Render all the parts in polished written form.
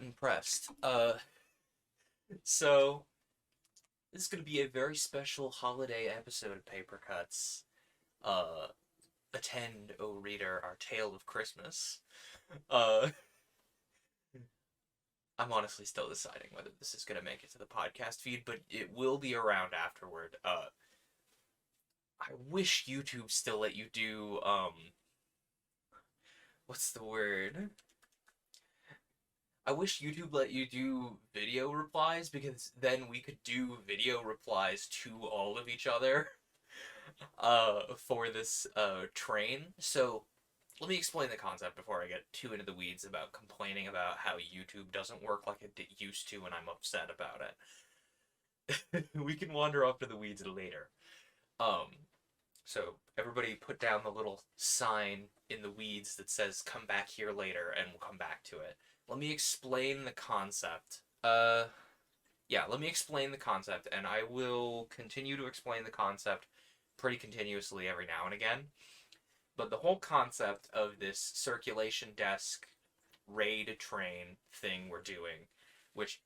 button pressed. So this is gonna be a very special holiday episode of Paper Cuts. Uh, Attend, O reader, our tale of Christmas. Uh, I'm honestly still deciding whether this is gonna make it to the podcast feed, but it will be around afterward. I wish YouTube still let you do what's the word? I wish YouTube let you do video replies because then we could do video replies to all of each other for this train. So let me explain the concept before I get too into the weeds about complaining about how YouTube doesn't work like it used to and I'm upset about it. We can wander off to the weeds later. Um, so everybody put down the little sign in the weeds that says come back here later and we'll come back to it. Let me explain the concept. Yeah, let me explain the concept, and I will continue to explain the concept pretty continuously every now and again. But the whole concept of this circulation desk raid train thing we're doing, which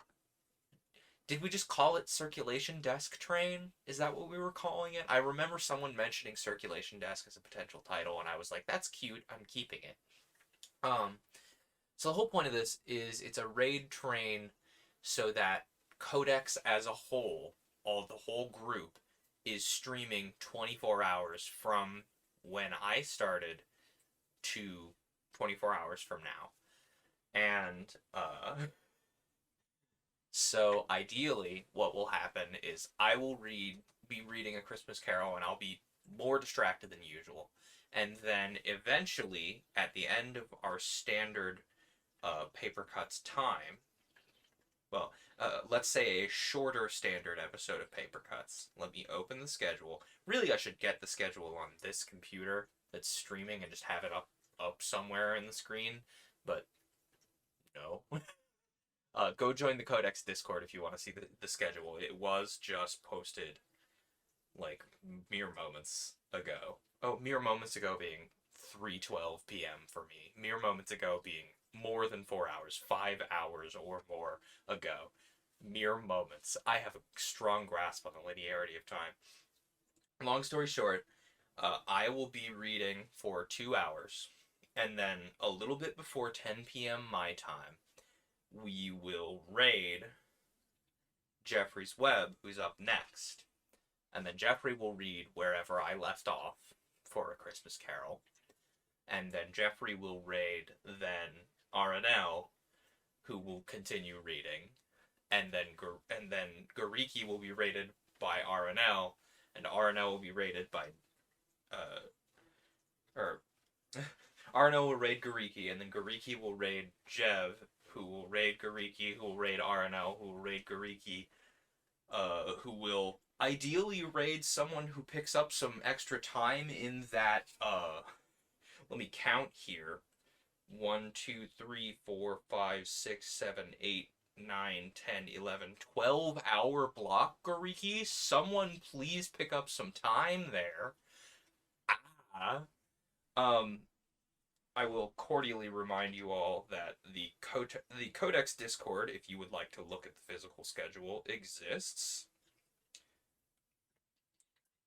did we just call it circulation desk train? Is that what we were calling it? I remember someone mentioning circulation desk as a potential title, and I was like, that's cute, I'm keeping it. So the whole point of this is it's a raid train so that Codex as a whole, the whole group, is streaming 24 hours from when I started to 24 hours from now. And so ideally what will happen is I will be reading A Christmas Carol and I'll be more distracted than usual. And then eventually at the end of our standard Paper Cuts time, well, let's say a shorter standard episode of Paper Cuts. Let me open the schedule. Really, I should get the schedule on this computer that's streaming and just have it up somewhere in the screen, but no. Go join the Codex Discord if you want to see the schedule. It was just posted like mere moments ago. Oh, mere moments ago being 3:12 p.m. for me. Mere moments ago being more than 4 hours, 5 hours or more ago. Mere moments. I have a strong grasp on the linearity of time. Long story short, I will be reading for 2 hours, and then a little bit before 10 p.m. my time, we will raid Jeffrey's Web, who's up next. And then Jeffrey will read wherever I left off for A Christmas Carol. And then Jeffrey will raid then RNL, who will continue reading. And then Gariki will be raided by RNL, and RNL will be raided by or RNL will raid Gariki, and then Gariki will raid Jev, who will raid Gariki, who will raid RNL, who will raid Gariki, who will ideally raid someone who picks up some extra time in that, let me count here. 1, 2, 3, 4, 5, 6, 7, 8, 9, 10, 11, 12-hour block, Gariki. Someone please pick up some time there. I will cordially remind you all that the Codex Discord, if you would like to look at the physical schedule, exists.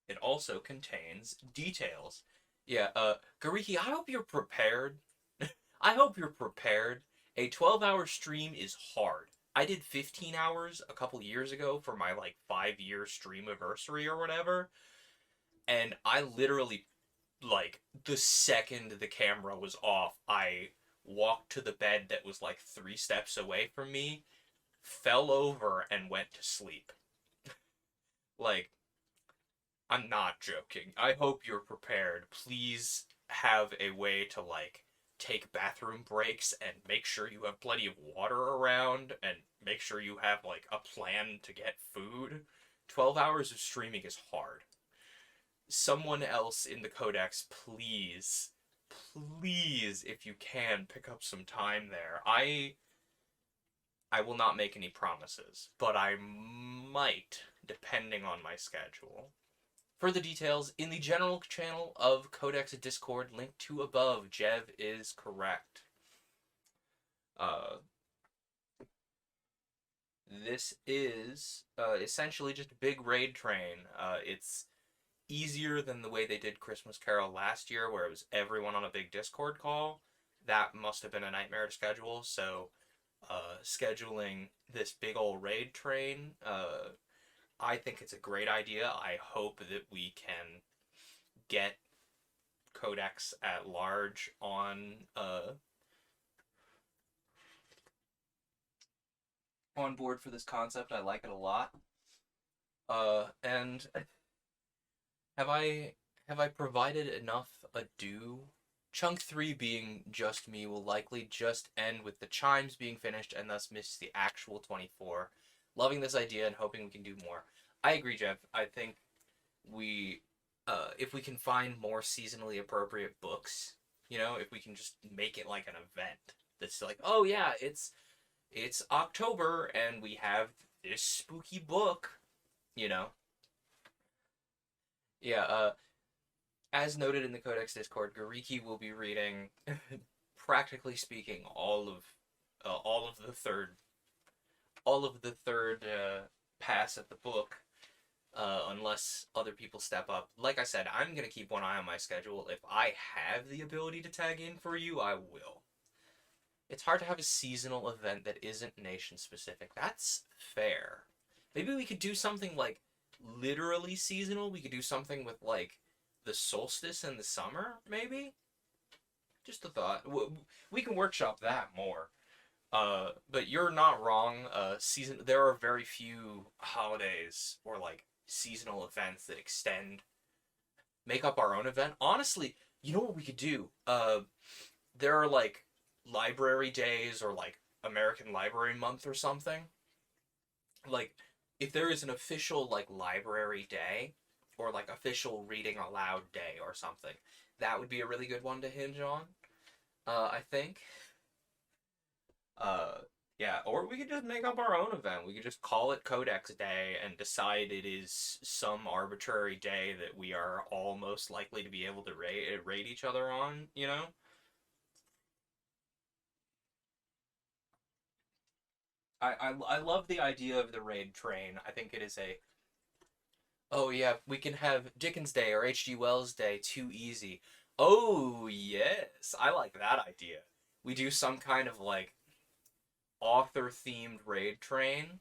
It also contains details. Yeah, Gariki, I hope you're prepared. I hope you're prepared. A 12-hour stream is hard. I did 15 hours a couple years ago for my, 5-year stream anniversary or whatever. And I literally, the second the camera was off, I walked to the bed that was, 3 steps away from me, fell over, and went to sleep. I'm not joking. I hope you're prepared. Please have a way to, take bathroom breaks and make sure you have plenty of water around and make sure you have, a plan to get food. 12 hours of streaming is hard. Someone else in the Codex, please, if you can, pick up some time there. I will not make any promises, but I might, depending on my schedule. Further details in the general channel of Codex Discord, linked to above. Jev is correct. This is essentially just a big raid train. It's easier than the way they did Christmas Carol last year, where it was everyone on a big Discord call. That must have been a nightmare to schedule. So, scheduling this big old raid train, I think it's a great idea. I hope that we can get codex at large on board for this concept. I like it a lot. And have I have I provided enough ado? Chunk 3 being just me will likely just end with the chimes being finished and thus miss the actual 24. Loving this idea and hoping we can do more. I agree, Jeff. I think we if we can find more seasonally appropriate books, if we can just make it like an event that's like, oh yeah, it's October and we have this spooky book, you know. Yeah, as noted in the Codex Discord, Gariki will be reading, practically speaking, all of the third, pass of the book, unless other people step up. Like I said, I'm gonna keep one eye on my schedule. If I have the ability to tag in for you, I will. It's hard to have a seasonal event that isn't nation specific. That's fair. Maybe we could do something like literally seasonal. We could do something with like the solstice and the summer, maybe? Just a thought. We can workshop that more. But you're not wrong. There are very few holidays or like seasonal events that make up our own event. Honestly, you know what we could do? There are like library days or like American Library Month or something. Like, if there is an official like library day or like official reading aloud day or something, that would be a really good one to hinge on. I think. Uh, yeah, or we could just make up our own event. We could just call it Codex Day and decide it is some arbitrary day that we are all most likely to be able to raid each other on. I love the idea of the raid train. I think it is a oh yeah, we can have Dickens Day or H.G. Wells Day. Too easy. Oh yes, I like that idea. We do some kind of like author themed raid train.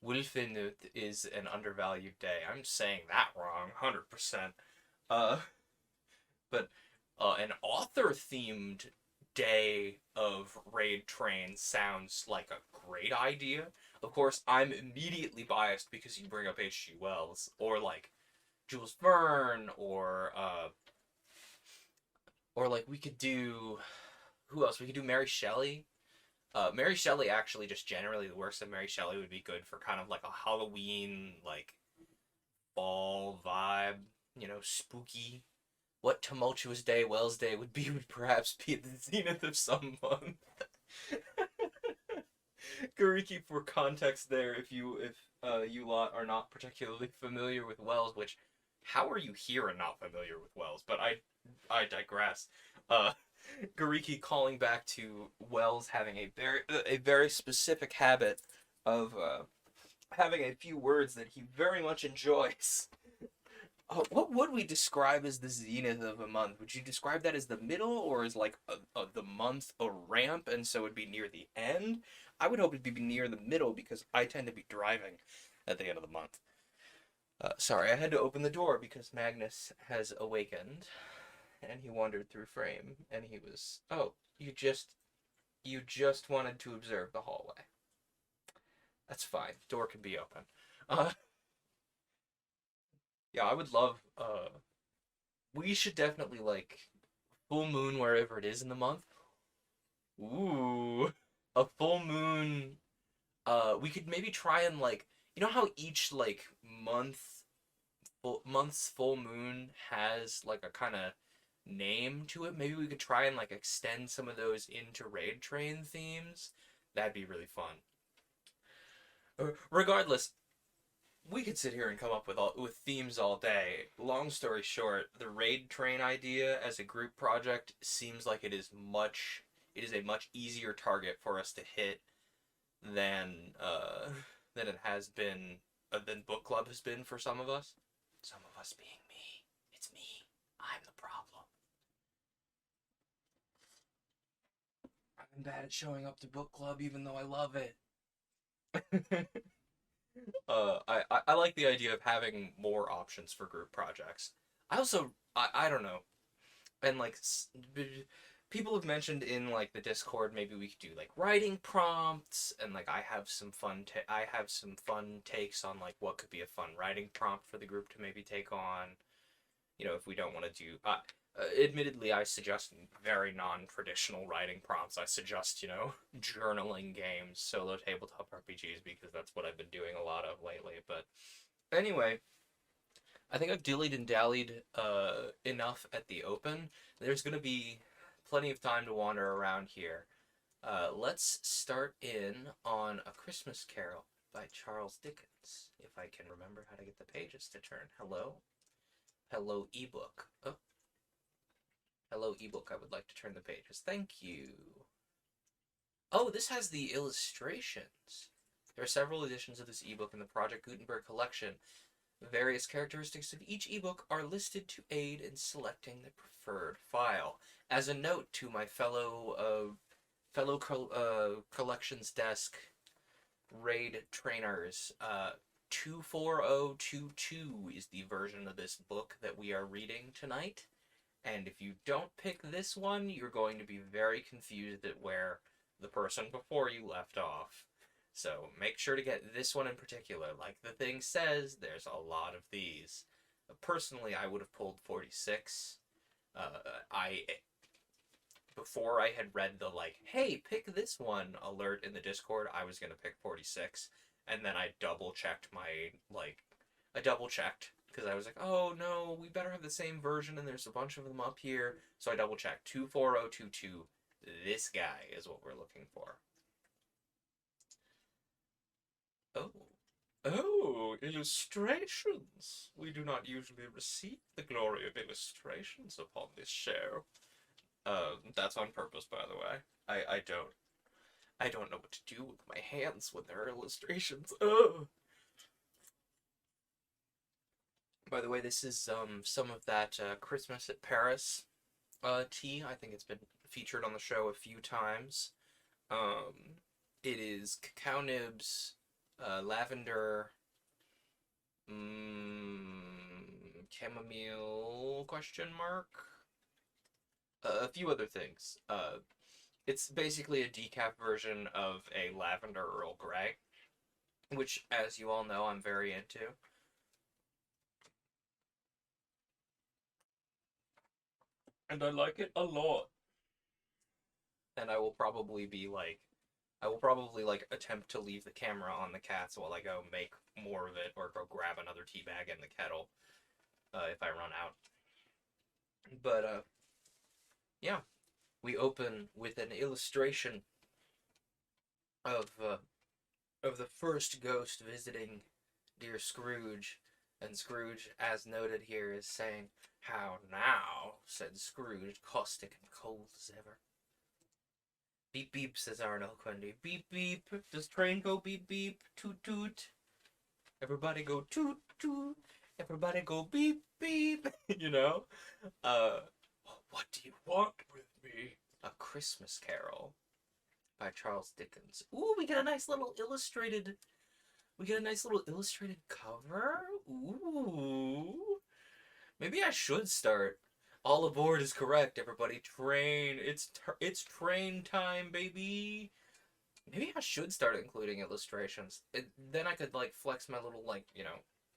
Wilfenut is an undervalued day. I'm saying that wrong, 100%. Uh, but an author themed day of raid train sounds like a great idea. Of course, I'm immediately biased because you bring up H.G. Wells or like Jules Verne or like we could do who else? We could do Mary Shelley. Mary Shelley actually just generally the works of Mary Shelley would be good for kind of like a Halloween like fall vibe, spooky. What tumultuous day Wells Day would be would perhaps be at the zenith of some month. Gariki, for context, there, if you lot are not particularly familiar with Wells, which how are you here and not familiar with Wells? But I digress. Uh, Gariki calling back to Wells having a very specific habit of having a few words that he very much enjoys. What would we describe as the zenith of a month? Would you describe that as the middle, or as like the month a ramp, and so it'd be near the end? I would hope it'd be near the middle because I tend to be driving at the end of the month. Sorry, I had to open the door because Magnus has awakened, and he wandered through frame, and he was, oh, you just wanted to observe the hallway. That's fine. Door can be open. Uh, yeah, I would love. We should definitely like full moon wherever it is in the month. Ooh, a full moon. We could maybe try and like, how each like month's full moon has like a kind of name to it. Maybe we could try and like extend some of those into raid train themes. That'd be really fun. Regardless, we could sit here and come up with themes all day. Long story short, the raid train idea as a group project seems like it is a much easier target for us to hit than it has been than book club has been for some of us. Some of us being me. It's me. I'm the problem. I'm bad at showing up to book club even though I love it. I like the idea of having more options for group projects. I also I don't know, and like people have mentioned in like the Discord maybe we could do like writing prompts, and like I have some fun takes on like what could be a fun writing prompt for the group to maybe take on. You know, if we don't want to do admittedly, I suggest very non-traditional writing prompts. I suggest, journaling games, solo tabletop RPGs, because that's what I've been doing a lot of lately. But anyway, I think I've dillied and dallied enough at the open. There's going to be plenty of time to wander around here. Let's start in on A Christmas Carol by Charles Dickens, if I can remember how to get the pages to turn. Hello? Hello, ebook. Oh. Hello, ebook. I would like to turn the pages. Thank you. Oh, this has the illustrations. There are several editions of this ebook in the Project Gutenberg collection. The various characteristics of each ebook are listed to aid in selecting the preferred file. As a note to my fellow collections desk raid trainers, 24022 is the version of this book that we are reading tonight. And if you don't pick this one, you're going to be very confused at where the person before you left off. So make sure to get this one in particular. Like the thing says, there's a lot of these. Personally, I would have pulled 46. Before I had read the hey, pick this one alert in the Discord, I was going to pick 46. And then I double checked because I was like, oh no, we better have the same version, and there's a bunch of them up here. So I double checked. 24022. This guy is what we're looking for. Oh, illustrations. We do not usually receive the glory of illustrations upon this show. That's on purpose, by the way. I don't know what to do with my hands when there are illustrations. Ugh. By the way, this is some of that Christmas at Paris tea. I think it's been featured on the show a few times. It is cacao nibs, lavender, chamomile, question mark, a few other things. It's basically a decaf version of a lavender Earl Grey, which, as you all know, I'm very into. And I like it a lot. And I will probably attempt to leave the camera on the cats while I go make more of it or go grab another tea bag in the kettle if I run out. But yeah, we open with an illustration of the first ghost visiting dear Scrooge, and Scrooge, as noted here, is saying, "How now?" said Scrooge, caustic and cold as ever. "Beep beep," says Arnold Quendy. "Beep beep. Does train go beep beep? Toot toot. Everybody go toot toot. Everybody go beep beep." What do you want with me? A Christmas Carol by Charles Dickens. Ooh, we get a nice little illustrated cover. Ooh. Maybe I should start. All aboard is correct, everybody. Train. It's train time, baby. Maybe I should start including illustrations. Then I could flex my little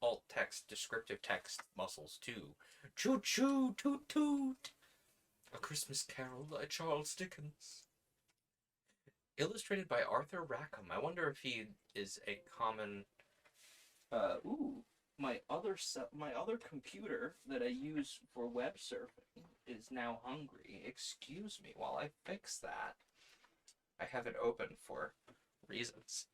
alt text, descriptive text muscles too. Choo choo toot toot. A Christmas Carol by Charles Dickens. Illustrated by Arthur Rackham. I wonder if he is a common. My other computer that I use for web surfing is now hungry. Excuse me while I fix that. I have it open for reasons.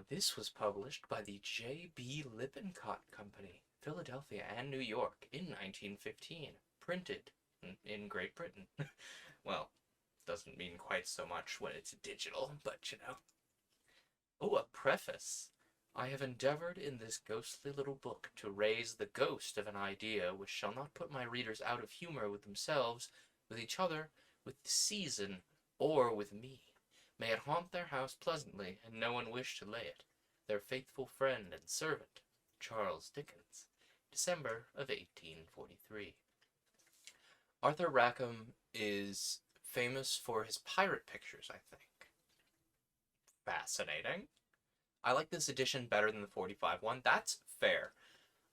This was published by the J.B. Lippincott Company, Philadelphia and New York, in 1915. Printed in Great Britain. Well, doesn't mean quite so much when it's digital, but Oh, a preface. I have endeavored in this ghostly little book to raise the ghost of an idea which shall not put my readers out of humor with themselves, with each other, with the season, or with me. May it haunt their house pleasantly, and no one wish to lay it. Their faithful friend and servant, Charles Dickens. December of 1843. Arthur Rackham is famous for his pirate pictures, I think. Fascinating. I like this edition better than the 45 one. That's fair.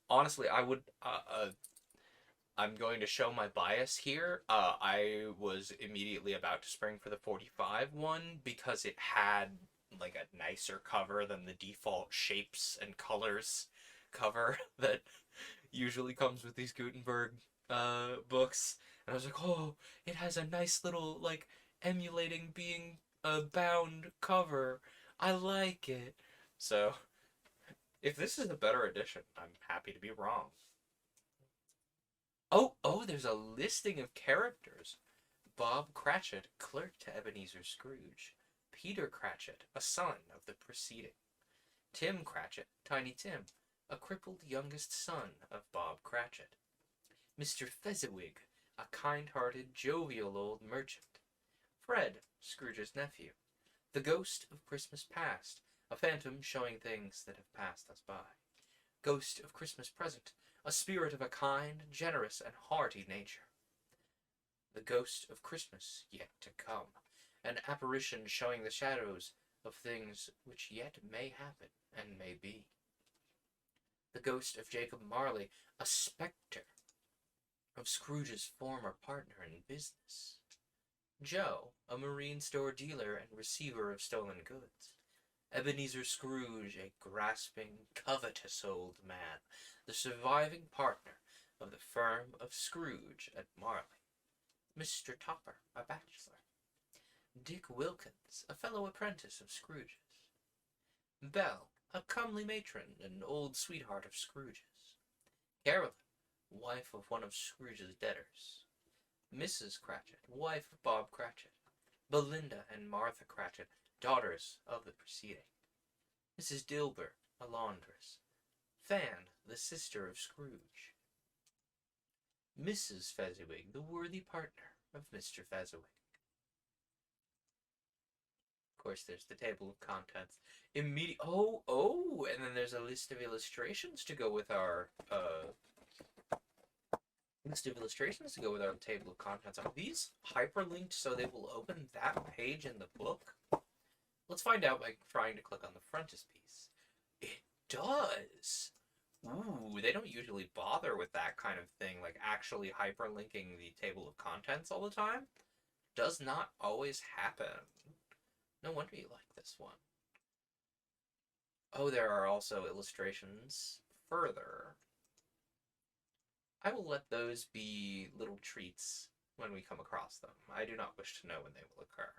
Honestly, I would. I'm going to show my bias here. I was immediately about to spring for the 45 one because it had like a nicer cover than the default shapes and colors cover that usually comes with these Gutenberg books. And I was like, oh, it has a nice little like emulating being a bound cover. I like it. So, if this is a better edition, I'm happy to be wrong. Oh, there's a listing of characters. Bob Cratchit, clerk to Ebenezer Scrooge. Peter Cratchit, a son of the preceding. Tim Cratchit, Tiny Tim, a crippled youngest son of Bob Cratchit. Mr. Fezziwig, a kind-hearted, jovial old merchant. Fred, Scrooge's nephew. The Ghost of Christmas Past, a phantom showing things that have passed us by. Ghost of Christmas Present, a spirit of a kind, generous, and hearty nature. The Ghost of Christmas Yet to Come, an apparition showing the shadows of things which yet may happen and may be. The Ghost of Jacob Marley, a spectre of Scrooge's former partner in business. Joe, a marine store dealer and receiver of stolen goods. Ebenezer Scrooge, a grasping, covetous old man, the surviving partner of the firm of Scrooge and Marley. Mr. Topper, a bachelor. Dick Wilkins, a fellow apprentice of Scrooge's. Belle, a comely matron and old sweetheart of Scrooge's. Carolyn, wife of one of Scrooge's debtors. Mrs. Cratchit, wife of Bob Cratchit. Belinda and Martha Cratchit, daughters of the preceding. Mrs. Dilber, a laundress. Fan, the sister of Scrooge. Mrs. Fezziwig, the worthy partner of Mr. Fezziwig. Of course, there's the table of contents. And then there's a list of illustrations to go with our table of contents. Are these hyperlinked so they will open that page in the book? Let's find out by trying to click on the frontispiece. It does! Ooh, they don't usually bother with that kind of thing, like actually hyperlinking the table of contents all the time. Does not always happen. No wonder you like this one. Oh, there are also illustrations further. I will let those be little treats when we come across them. I do not wish to know when they will occur.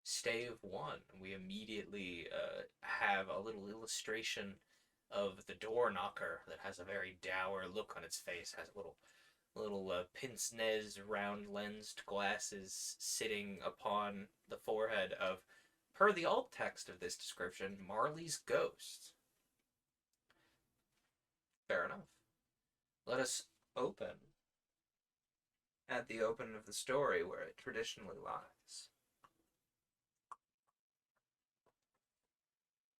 Stave 1, we immediately have a little illustration of the door knocker that has a very dour look on its face, has a little pince-nez round-lensed glasses sitting upon the forehead of, per the alt text of this description, Marley's ghost. Fair enough. Let us open at the opening of the story where it traditionally lies.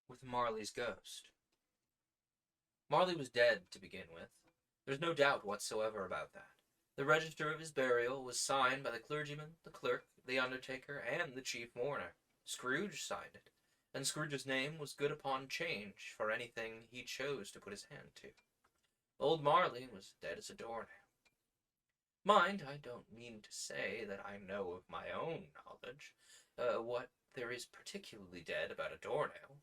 With Marley's ghost. Marley was dead to begin with. There's no doubt whatsoever about that. The register of his burial was signed by the clergyman, the clerk, the undertaker, and the chief mourner. Scrooge signed it, and Scrooge's name was good upon change for anything he chose to put his hand to. Old Marley was dead as a doornail. Mind, I don't mean to say that I know of my own knowledge what there is particularly dead about a doornail.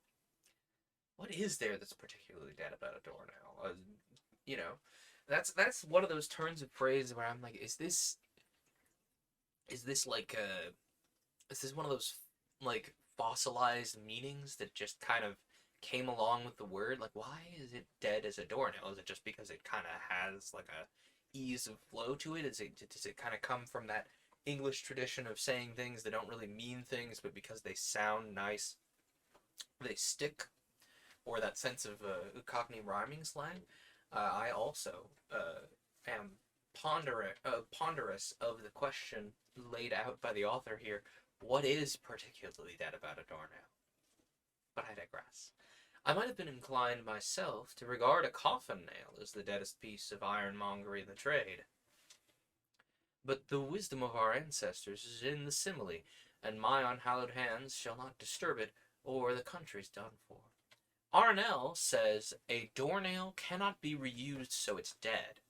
What is there that's particularly dead about a doornail? That's one of those turns of phrase where I'm like, is this one of those like fossilized meanings that just kind of came along with the word? Like, why is it dead as a doornail? Is it just because it kind of has like a ease of flow to it? Does it kind of come from that English tradition of saying things that don't really mean things, but because they sound nice, they stick, or that sense of Cockney rhyming slang. I also am ponderous of the question laid out by the author here. What is particularly dead about a doornail? But I digress. I might have been inclined myself to regard a coffin nail as the deadest piece of ironmongery in the trade. But the wisdom of our ancestors is in the simile, and my unhallowed hands shall not disturb it, or the country's done for. Arnell says a doornail cannot be reused so it's dead.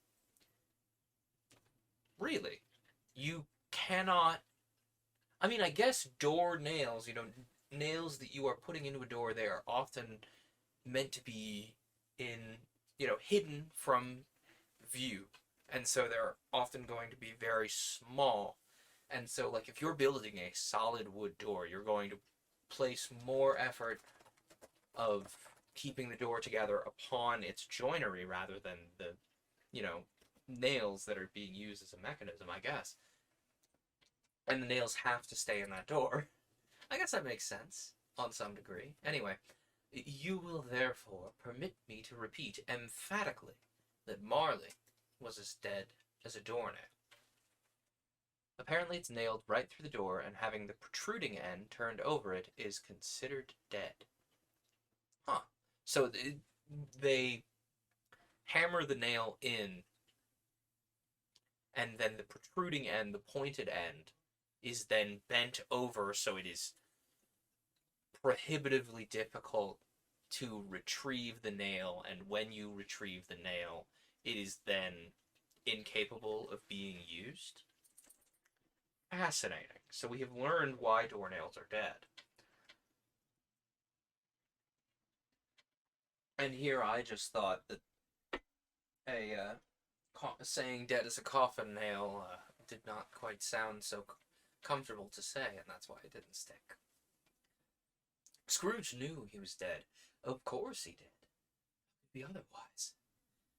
Really? You cannot... I mean, I guess door nails, nails that you are putting into a door, they are often meant to be hidden from view. And so they're often going to be very small. And so, like, if you're building a solid wood door, you're going to place more effort of keeping the door together upon its joinery rather than the, nails that are being used as a mechanism, I guess. And the nails have to stay in that door. I guess that makes sense, on some degree. Anyway, you will therefore permit me to repeat emphatically that Marley was as dead as a doornail. Apparently it's nailed right through the door, and having the protruding end turned over it is considered dead. Huh. So they hammer the nail in, and then the protruding end, the pointed end, is then bent over, so it is prohibitively difficult to retrieve the nail, and when you retrieve the nail, it is then incapable of being used. Fascinating. So we have learned why doornails are dead. And here I just thought that saying dead as a coffin nail did not quite sound so comfortable to say, and that's why it didn't stick. Scrooge knew he was dead. Of course he did. Be otherwise.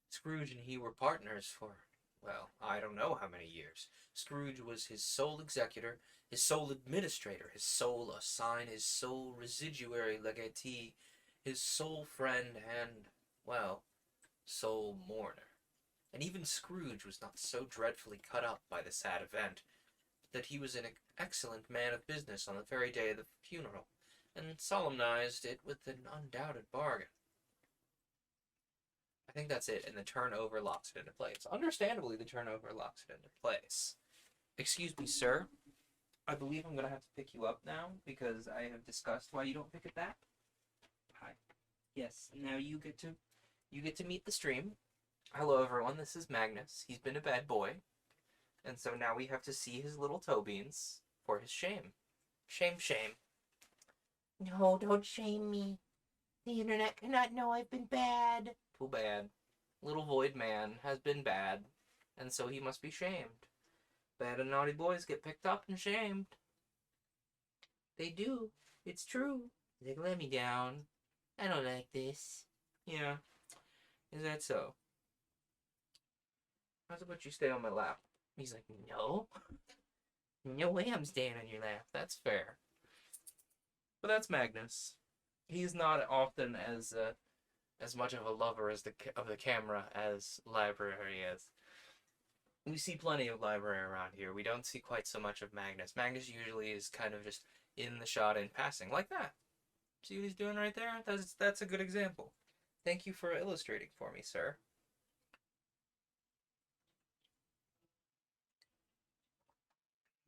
Scrooge and he were partners for, well, I don't know how many years. Scrooge was his sole executor, his sole administrator, his sole assign, his sole residuary legatee, his sole friend, and, well, sole mourner. And even Scrooge was not so dreadfully cut up by the sad event that he was an excellent man of business on the very day of the funeral, and solemnized it with an undoubted bargain. I think that's it, and the turnover locks it into place. Understandably, the turnover locks it into place. Excuse me, sir. I believe I'm going to have to pick you up now, because I have discussed why you don't pick at that. Hi. Yes, now you get to meet the stream. Hello, everyone. This is Magnus. He's been a bad boy. And so now we have to see his little toe beans for his shame. Shame, shame. No, don't shame me. The internet cannot know I've been bad. Too bad. Little void man has been bad, and so he must be shamed. Bad and naughty boys get picked up and shamed. They do. It's true. They let me down. I don't like this. Yeah. Is that so? How's about you stay on my lap? He's like, no. No way I'm staying on your lap. That's fair. But that's Magnus. He's not often as much of a lover of the camera as Library is. We see plenty of Library around here. We don't see quite so much of Magnus. Magnus usually is kind of just in the shot in passing, like that. See what he's doing right there? That's a good example. Thank you for illustrating for me, sir.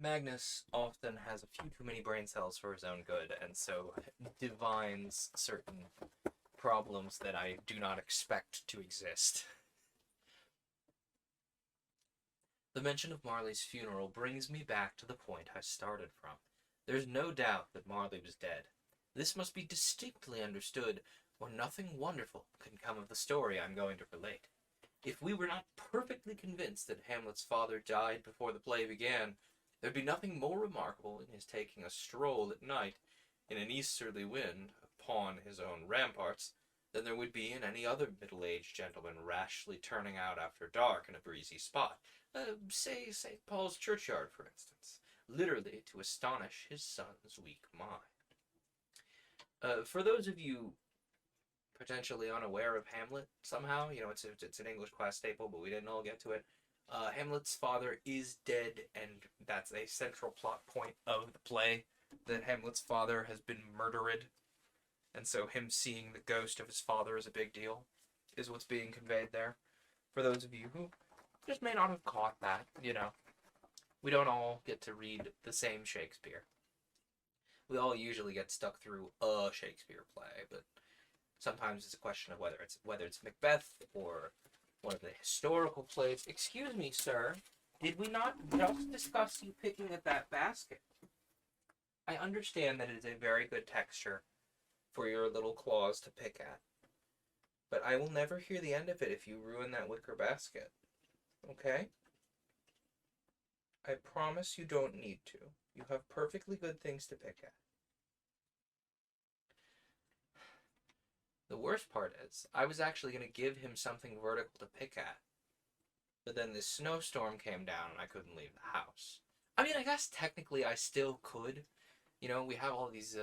Magnus often has a few too many brain cells for his own good, and so divines certain problems that I do not expect to exist. The mention of Marley's funeral brings me back to the point I started from. There's no doubt that Marley was dead. This must be distinctly understood, or nothing wonderful can come of the story I'm going to relate. If we were not perfectly convinced that Hamlet's father died before the play began, there'd be nothing more remarkable in his taking a stroll at night in an easterly wind upon his own ramparts than there would be in any other middle-aged gentleman rashly turning out after dark in a breezy spot, say St. Paul's churchyard, for instance, literally to astonish his son's weak mind. For those of you potentially unaware of Hamlet somehow, it's an English class staple, but we didn't all get to it. Hamlet's father is dead, and that's a central plot point of the play, that Hamlet's father has been murdered, and so him seeing the ghost of his father is a big deal, is what's being conveyed there. For those of you who just may not have caught that, we don't all get to read the same Shakespeare. We all usually get stuck through a Shakespeare play, but sometimes it's a question of whether it's Macbeth or one of the historical plays. Excuse me, sir. Did we not just discuss you picking at that basket? I understand that it is a very good texture for your little claws to pick at, but I will never hear the end of it if you ruin that wicker basket. Okay? I promise you don't need to. You have perfectly good things to pick at. The worst part is, I was actually going to give him something vertical to pick at. But then this snowstorm came down and I couldn't leave the house. I mean, I guess technically I still could. We have all these,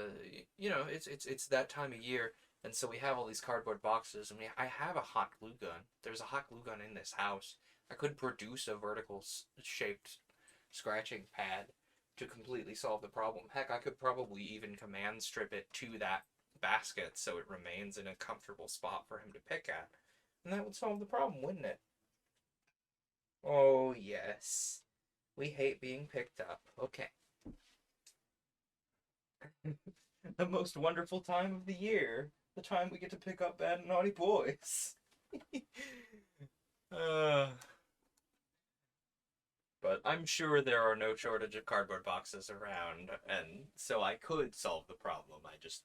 it's that time of year, and so we have all these cardboard boxes, and I have a hot glue gun. There's a hot glue gun in this house. I could produce a vertical shaped scratching pad to completely solve the problem. Heck, I could probably even command strip it to that basket so it remains in a comfortable spot for him to pick at. And that would solve the problem, wouldn't it? Oh, yes. We hate being picked up. Okay. The most wonderful time of the year. The time we get to pick up bad and naughty boys. But I'm sure there are no shortage of cardboard boxes around, and so I could solve the problem. I just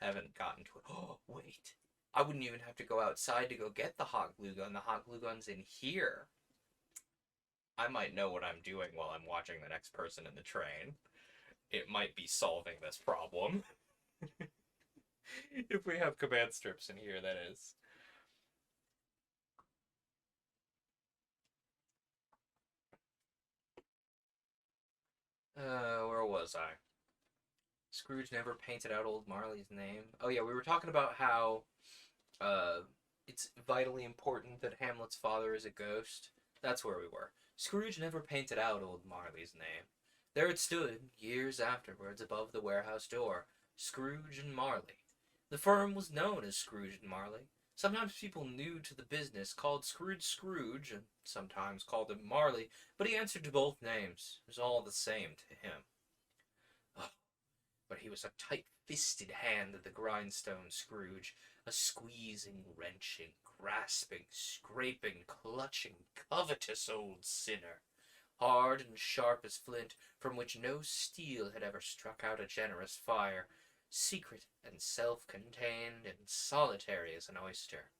haven't gotten to it. Oh, wait. I wouldn't even have to go outside to go get the hot glue gun. The hot glue gun's in here. I might know what I'm doing while I'm watching the next person in the train. It might be solving this problem. If we have command strips in here, that is. Where was I? Scrooge never painted out old Marley's name. Oh yeah, we were talking about how it's vitally important that Hamlet's father is a ghost. That's where we were. Scrooge never painted out old Marley's name. There it stood, years afterwards, above the warehouse door, Scrooge and Marley. The firm was known as Scrooge and Marley. Sometimes people new to the business called Scrooge Scrooge, and sometimes called him Marley, but he answered to both names. It was all the same to him. Oh, but he was a tight-fisted hand at the grindstone, Scrooge, a squeezing, wrenching, grasping, scraping, clutching, covetous old sinner, hard and sharp as flint, from which no steel had ever struck out a generous fire, secret and self-contained and solitary as an oyster.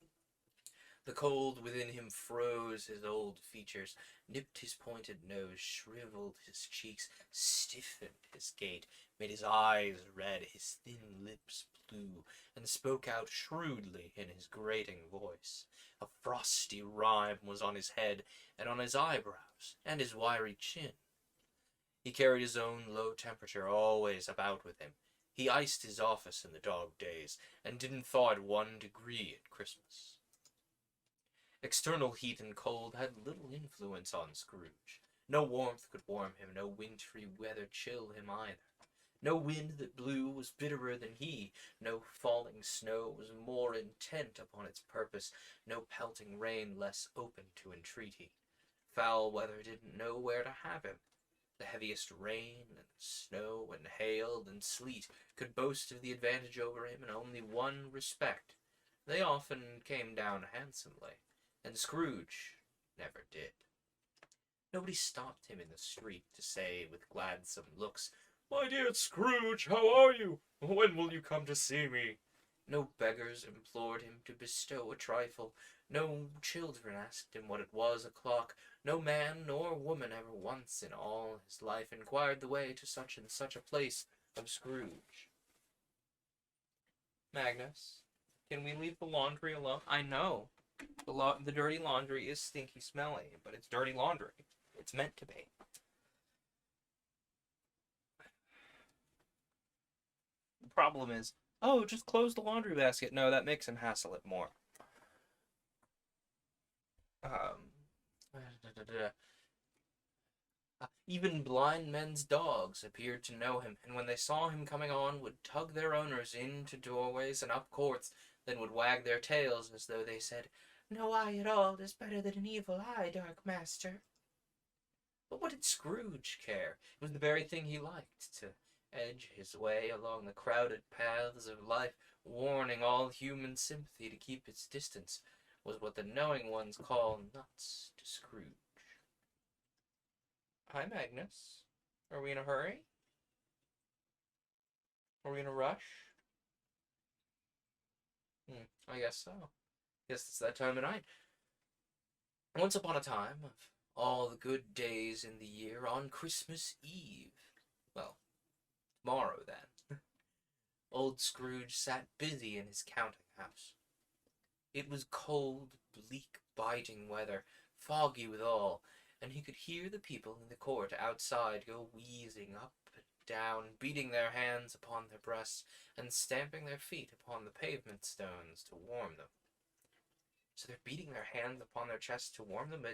The cold within him froze his old features, nipped his pointed nose, shriveled his cheeks, stiffened his gait, made his eyes red, his thin lips blue, and spoke out shrewdly in his grating voice. A frosty rime was on his head, and on his eyebrows, and his wiry chin. He carried his own low temperature always about with him. He iced his office in the dog days, and didn't thaw it 1 degree at Christmas. External heat and cold had little influence on Scrooge. No warmth could warm him, no wintry weather chill him either. No wind that blew was bitterer than he, no falling snow was more intent upon its purpose, no pelting rain less open to entreaty. Foul weather didn't know where to have him. The heaviest rain and snow and hail and sleet could boast of the advantage over him in only one respect. They often came down handsomely, and Scrooge never did. Nobody stopped him in the street to say with gladsome looks, "My dear Scrooge, how are you? When will you come to see me?" No beggars implored him to bestow a trifle. No children asked him what it was o'clock. No man nor woman ever once in all his life inquired the way to such and such a place of Scrooge. Magnus, can we leave the laundry alone? I know. The dirty laundry is stinky smelly, but it's dirty laundry. It's meant to be. The problem is, Oh, just close the laundry basket. No, that makes him hassle it more. Um, Even blind men's dogs appeared to know him, and when they saw him coming on, would tug their owners into doorways and up courts, then would wag their tails as though they said, "No eye at all is better than an evil eye, dark master." But what did Scrooge care? It was the very thing he liked, to edge his way along the crowded paths of life, warning all human sympathy to keep its distance, was what the knowing ones call nuts to Scrooge. Hi, Magnus. Are we in a hurry? Are we in a rush? I guess so. Guess it's that time of night. Once upon a time, of all the good days in the year, on Christmas Eve. Well, tomorrow then. Old Scrooge sat busy in his counting house. It was cold, bleak, biting weather, foggy withal, and he could hear the people in the court outside go wheezing up and down, beating their hands upon their breasts, and stamping their feet upon the pavement stones to warm them. So they're beating their hands upon their chests to warm them?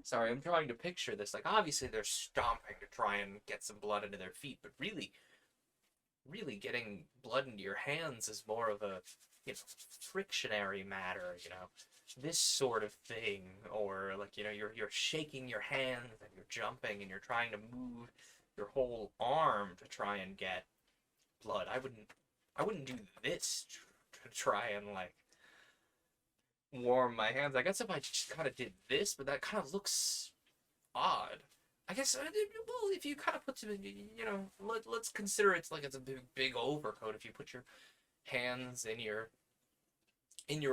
Sorry, I'm trying to picture this. Like, obviously they're stomping to try and get some blood into their feet, but really getting blood into your hands is more of a, frictionary matter, this sort of thing, or like, you're shaking your hands and you're jumping and you're trying to move your whole arm to try and get blood. I wouldn't do this to try and like warm my hands. I guess if I just kind of did this, but that kind of looks odd. I guess, well, if you kind of put some, let's consider it's a big overcoat. If you put your hands in your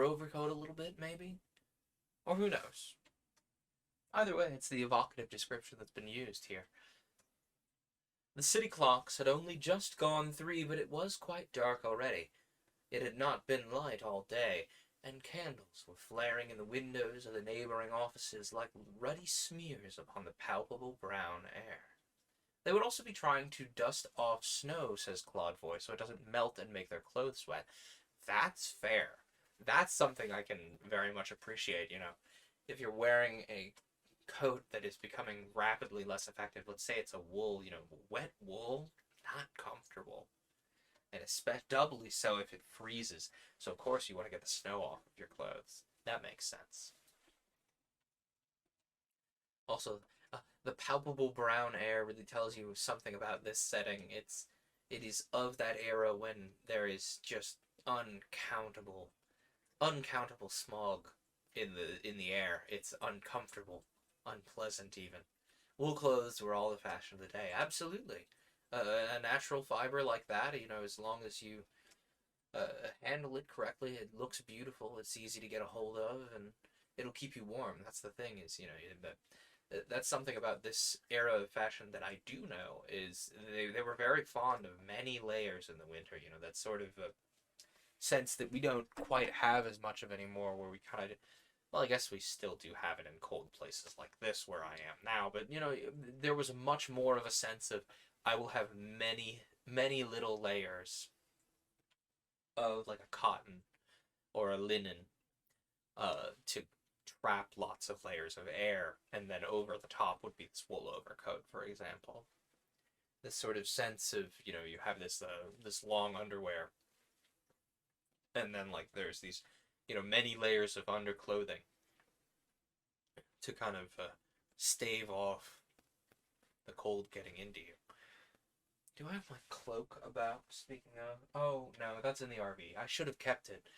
overcoat a little bit, maybe, or who knows. Either way, it's the evocative description that's been used here. The city clocks had only just gone 3, but it was quite dark already. It had not been light all day, and candles were flaring in the windows of the neighboring offices like ruddy smears upon the palpable brown air. They would also be trying to dust off snow, says Claudevoy, so it doesn't melt and make their clothes wet. That's fair. That's something I can very much appreciate, If you're wearing a coat that is becoming rapidly less effective, let's say it's a wool, wet wool, not comfortable. And especially doubly so if it freezes. So of course you want to get the snow off of your clothes. That makes sense. Also, the palpable brown air really tells you something about this setting. It is of that era when there is just uncountable smog in the air. It's uncomfortable, unpleasant even. Wool clothes were all the fashion of the day. Absolutely. A natural fiber like that, as long as you handle it correctly, it looks beautiful. It's easy to get a hold of, and it'll keep you warm. That's the thing. Is that's something about this era of fashion that I do know is they were very fond of many layers in the winter. That sort of sense that we don't quite have as much of anymore, where we kind of, well, I guess we still do have it in cold places like this where I am now, but there was much more of a sense of I will have many little layers of like a cotton or a linen to trap lots of layers of air, and then over the top would be this wool overcoat, for example. This sort of sense of you have this long underwear, and then like there's these many layers of underclothing to kind of stave off the cold getting into you. Do I have my cloak about? Speaking of, oh no, that's in the RV. I should have kept it.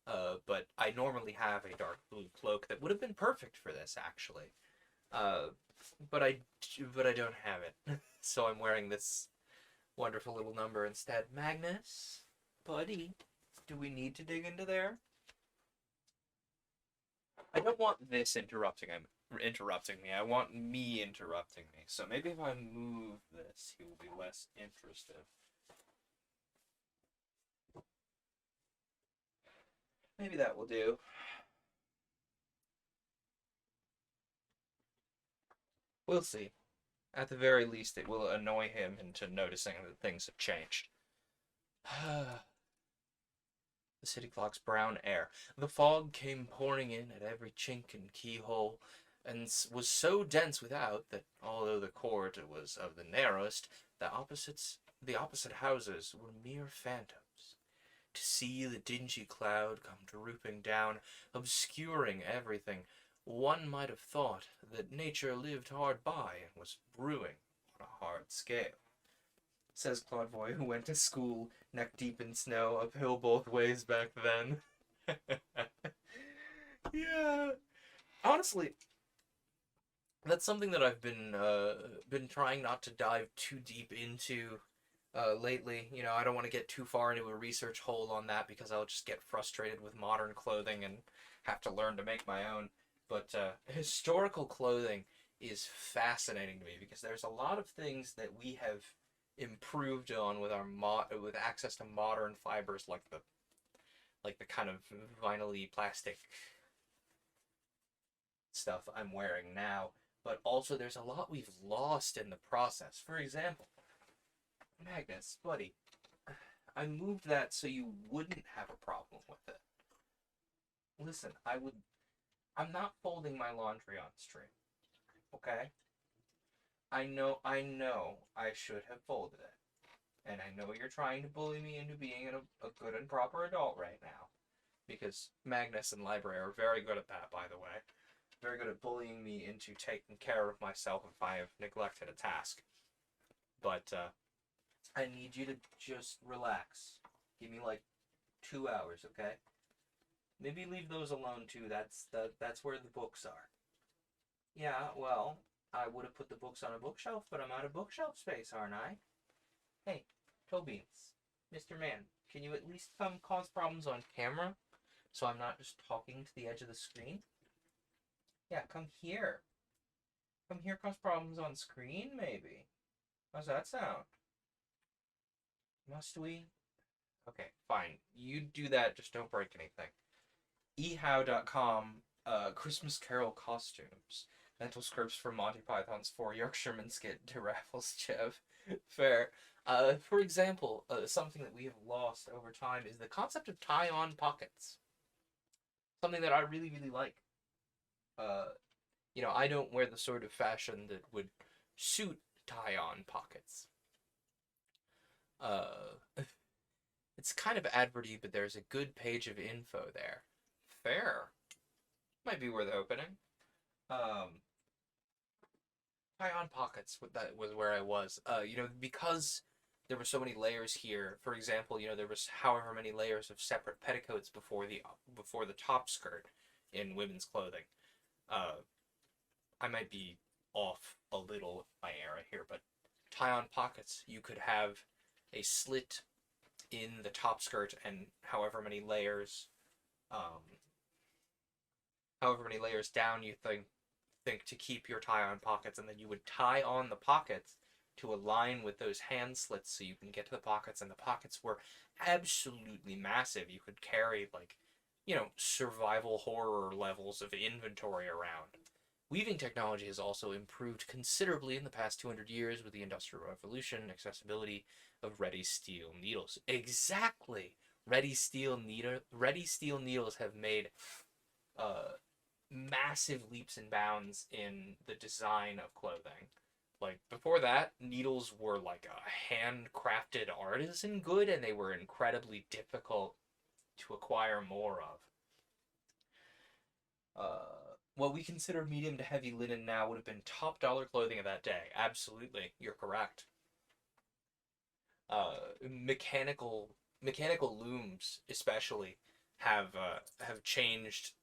But I normally have a dark blue cloak that would have been perfect for this actually. Uh, but I don't have it, so I'm wearing this wonderful little number instead. Magnus, buddy, do we need to dig into there? I don't want this interrupting me. I want me interrupting me. So maybe if I move this, he will be less interested. Maybe that will do. We'll see. At the very least, it will annoy him into noticing that things have changed. The city clock's brown air. The fog came pouring in at every chink and keyhole, and was so dense without that, although the court was of the narrowest, the opposite houses were mere phantoms. To see the dingy cloud come drooping down, obscuring everything, one might have thought that nature lived hard by and was brewing on a hard scale. Says Claude Voy, who went to school neck deep in snow, uphill both ways back then. Yeah. Honestly, that's something that I've been trying not to dive too deep into lately. You know, I don't want to get too far into a research hole on that because I'll just get frustrated with modern clothing and have to learn to make my own. But historical clothing is fascinating to me because there's a lot of things that we have improved on with with access to modern fibers like the kind of vinyl plastic stuff I'm wearing now. But also, there's a lot we've lost in the process. For example, Magnus, buddy, I moved that so you wouldn't have a problem with it. Listen, I'm not folding my laundry on stream, okay? I know I should have folded it. And I know you're trying to bully me into being a good and proper adult right now. Because Magnus and Library are very good at that, by the way. Very good at bullying me into taking care of myself if I have neglected a task. But I need you to just relax. Give me like 2 hours, okay? Maybe leave those alone too. That's where the books are. Yeah, well, I would have put the books on a bookshelf, but I'm out of bookshelf space, aren't I? Hey, Tobeans, Mr. Man, can you at least come cause problems on camera so I'm not just talking to the edge of the screen? Yeah, come here. Come here, cause problems on screen, maybe. How's that sound? Must we? Okay, fine. You do that, just don't break anything. ehow.com, Christmas Carol costumes. Mental scripts from Monty Python's Four Yorkshiremen skit to Raffles Chev. Fair. For example, something that we have lost over time is the concept of tie-on pockets. Something that I really, really like. Uh, I don't wear the sort of fashion that would suit tie-on pockets. Uh, it's kind of adverty, but there's a good page of info there. Fair. Might be worth opening. Um, Tie-on pockets. That was where I was. Because there were so many layers here. For example, there was however many layers of separate petticoats before the top skirt in women's clothing. Uh, I might be off a little my era here, but tie-on pockets. You could have a slit in the top skirt and um, however many layers down you think to keep your tie-on pockets, and then you would tie on the pockets to align with those hand slits so you can get to the pockets, and the pockets were absolutely massive. You could carry survival horror levels of inventory around. Weaving technology has also improved considerably in the past 200 years with the Industrial Revolution and accessibility of ready steel needles. Exactly. Ready steel needles have made uh, massive leaps and bounds in the design of clothing. Like before that, needles were like a handcrafted artisan good, and they were incredibly difficult to acquire more of. What we consider medium to heavy linen now would have been top dollar clothing of that day. Absolutely, you're correct. Mechanical looms, especially, have changed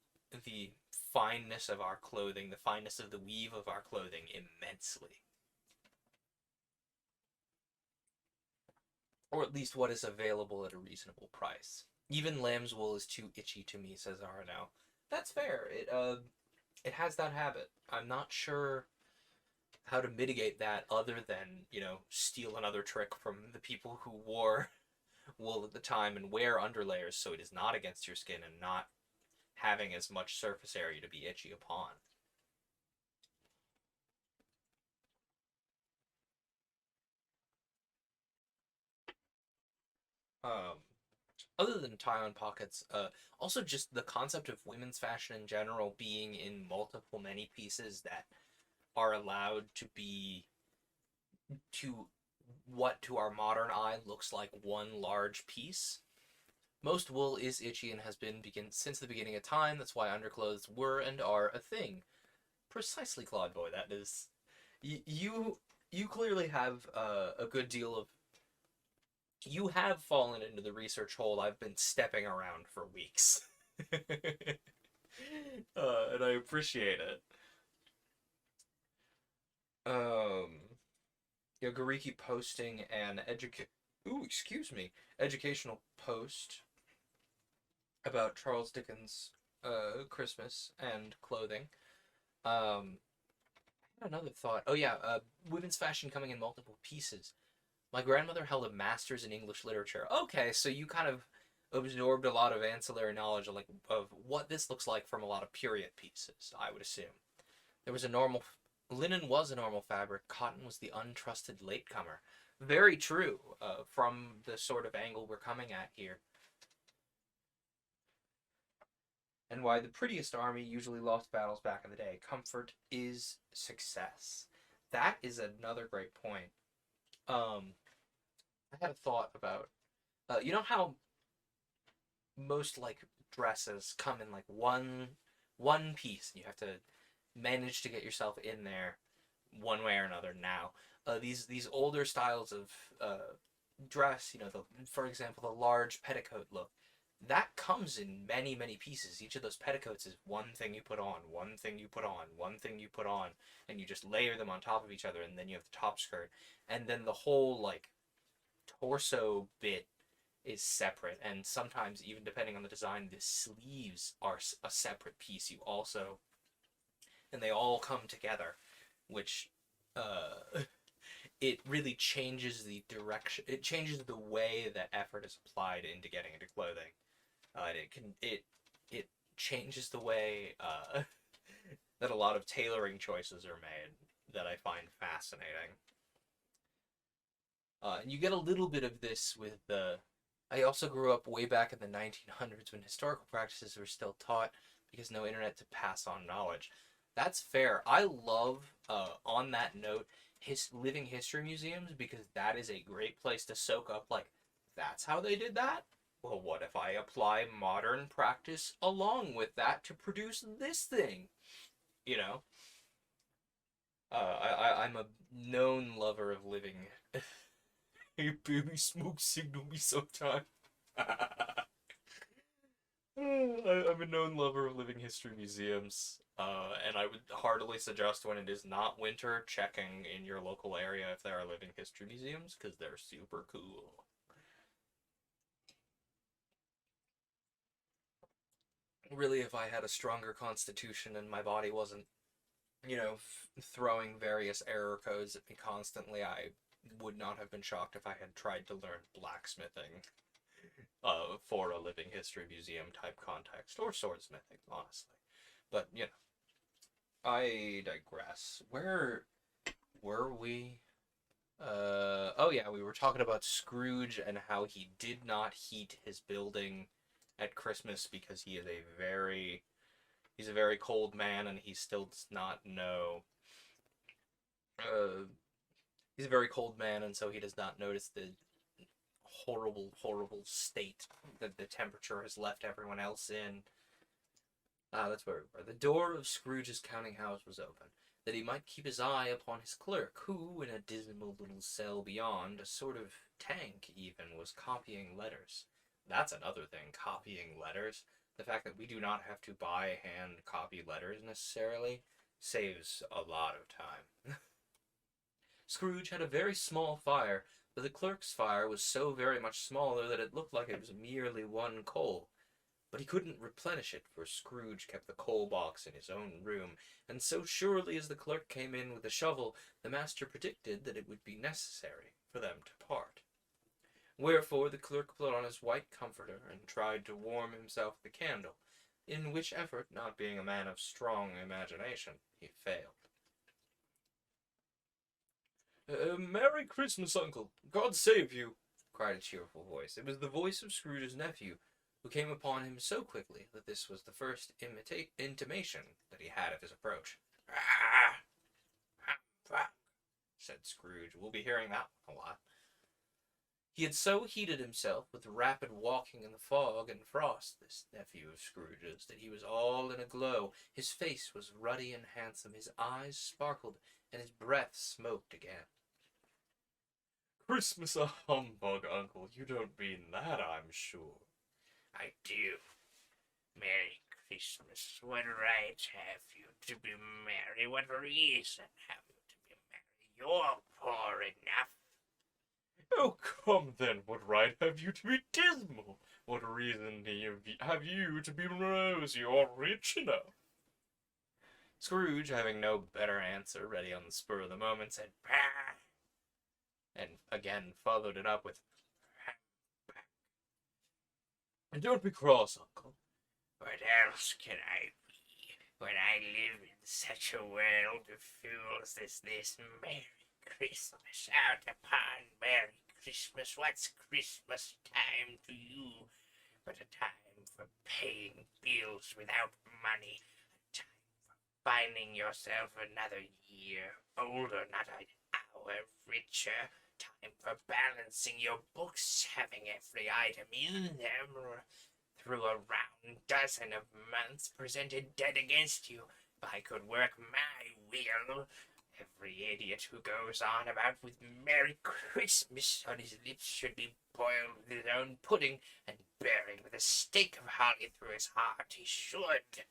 the fineness of our clothing, the fineness of the weave of our clothing immensely. Or at least what is available at a reasonable price. Even lamb's wool is too itchy to me, says Arno. That's fair. It has that habit. I'm not sure how to mitigate that other than, steal another trick from the people who wore wool at the time and wear underlayers so it is not against your skin and not having as much surface area to be itchy upon. Um, Other than tie-on pockets, also just the concept of women's fashion in general being in multiple many pieces that are allowed to be to what to our modern eye looks like one large piece. Most wool is itchy and has been since the beginning of time. That's why underclothes were and are a thing. Precisely, Claude Boy. That is, you clearly have a good deal of. You have fallen into the research hole I've been stepping around for weeks, and I appreciate it. Yoguriki posting an educational post about Charles Dickens' Christmas and clothing. Um, Another thought. Oh yeah, women's fashion coming in multiple pieces. My grandmother held a master's in English literature. Okay, so you kind of absorbed a lot of ancillary knowledge of what this looks like from a lot of period pieces, I would assume. There was a normal linen was a normal fabric, cotton was the untrusted latecomer. Very true, from the sort of angle we're coming at here. And why the prettiest army usually lost battles back in the day. Comfort is success. That is another great point. I had a thought about, you know how most like dresses come in like one piece, and you have to manage to get yourself in there one way or another. Now, these older styles of dress, for example, the large petticoat look, that comes in many pieces. Each of those petticoats is one thing you put on, one thing you put on, one thing you put on, and you just layer them on top of each other, and then you have the top skirt, and then the whole like torso bit is separate, and sometimes even depending on the design, the sleeves are a separate piece. You also, and they all come together, which it really changes the direction. It changes the way that effort is applied into getting into clothing. It changes the way that a lot of tailoring choices are made that I find fascinating. And you get a little bit of this with the. I also grew up way back in the 1900s when historical practices were still taught because no internet to pass on knowledge. That's fair. I love, on that note, living history museums because that is a great place to soak up, like, that's how they did that? Well, what if I apply modern practice along with that to produce this thing? You know? I'm a known lover of living. Hey, baby, smoke signal me sometime. I'm a known lover of living history museums, and I would heartily suggest when it is not winter, checking in your local area if there are living history museums, because they're super cool. Really, if I had a stronger constitution and my body wasn't, throwing various error codes at me constantly, I would not have been shocked if I had tried to learn blacksmithing for a living history museum type context, or swordsmithing, honestly. But, I digress. Where were we? Oh yeah, we were talking about Scrooge and how he did not heat his building at Christmas because he's a very cold man and he still does not know. Uh, he's a very cold man and so he does not notice the horrible state that the temperature has left everyone else in. That's where we were. The door of Scrooge's counting house was open, that he might keep his eye upon his clerk, who, in a dismal little cell beyond, a sort of tank even, was copying letters. That's another thing, copying letters. The fact that we do not have to by hand copy letters necessarily saves a lot of time. Scrooge had a very small fire, but the clerk's fire was so very much smaller that it looked like it was merely one coal. But he couldn't replenish it, for Scrooge kept the coal box in his own room, and so surely as the clerk came in with a shovel, the master predicted that it would be necessary for them to part. Wherefore the clerk put on his white comforter and tried to warm himself with the candle, in which effort, not being a man of strong imagination, he failed. Merry Christmas, Uncle. God save you. cried a cheerful voice. It was the voice of Scrooge's nephew, who came upon him so quickly that this was the first intimation that he had of his approach. "Ah, humbug," said Scrooge. We'll be hearing that one a lot. He had so heated himself with rapid walking in the fog and frost, this nephew of Scrooge's, that he was all in a glow. His face was ruddy and handsome, his eyes sparkled, and his breath smoked again. "Christmas a humbug, Uncle. You don't mean that, I'm sure." "I do. Merry Christmas. What right have you to be merry? What reason have you to be merry? You're poor enough." "Oh, come then, what right have you to be dismal? What reason have you to be morose? You're rich enough." Scrooge, having no better answer ready on the spur of the moment, said, "Bah!" and again followed it up with, "And don't be cross, Uncle." "What else can I be when I live in such a world of fools as this? Merry Christmas out upon Merry Christmas. What's Christmas time to you but a time for paying bills without money, a time for finding yourself another year older, not an hour richer, time for balancing your books, having every item in them through a round dozen of months presented dead against you. If I could work my will, every idiot who goes on about with Merry Christmas on his lips should be boiled with his own pudding and buried with a stake of holly through his heart. He should."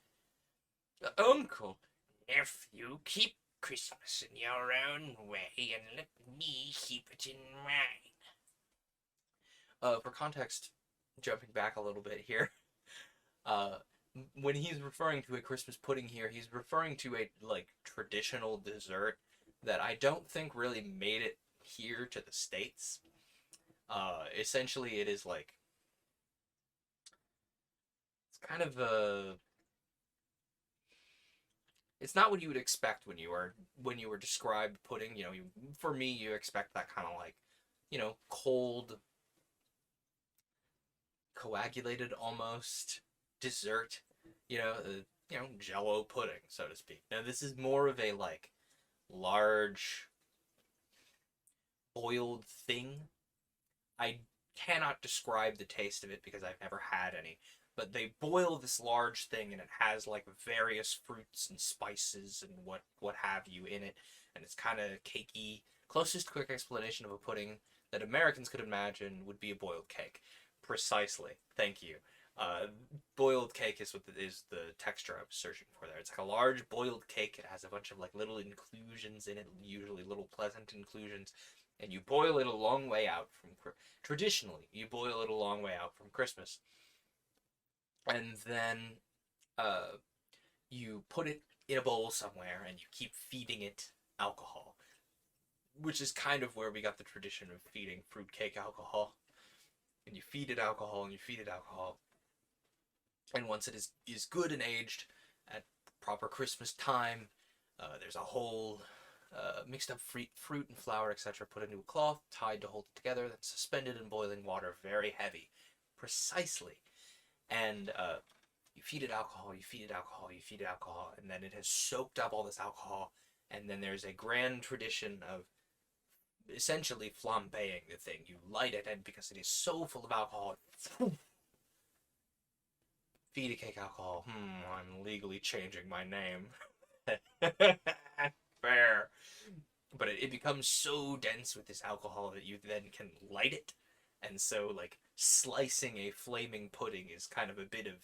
"Uncle!" "Nephew, keep Christmas in your own way and let me keep it in mine." For context, jumping back a little bit here, uh, when he's referring to a Christmas pudding here, he's referring to a traditional dessert that I don't think really made it here to the States. Essentially, it is like it's kind of a. It's not what you would expect when you were described pudding. For me, you expect that kind of like, cold, coagulated almost dessert, Jello pudding, so to speak. Now this is more of a like large boiled thing. I cannot describe the taste of it because I've never had any. But they boil this large thing and it has like various fruits and spices and what have you in it, and it's kind of cakey. Closest quick explanation of a pudding that Americans could imagine would be a boiled cake. Precisely. Thank you. Boiled cake is the texture I was searching for there. It's like a large boiled cake. It has a bunch of like little inclusions in it, usually little pleasant inclusions, and you boil it a long way out from. Traditionally, you boil it a long way out from Christmas, and then you put it in a bowl somewhere, and you keep feeding it alcohol, which is kind of where we got the tradition of feeding fruitcake alcohol. And you feed it alcohol, and you feed it alcohol. And once it is good and aged at proper Christmas time, there's a whole mixed up fruit and flour, etc., put into a cloth, tied to hold it together, then suspended in boiling water, very heavy. Precisely. And you feed it alcohol, you feed it alcohol, you feed it alcohol, and then it has soaked up all this alcohol, and then there's a grand tradition of essentially flambeing the thing. You light it, and because it is so full of alcohol, feed a cake alcohol. I'm legally changing my name. Fair. But it becomes so dense with this alcohol that you then can light it. And so, like, slicing a flaming pudding is kind of a bit of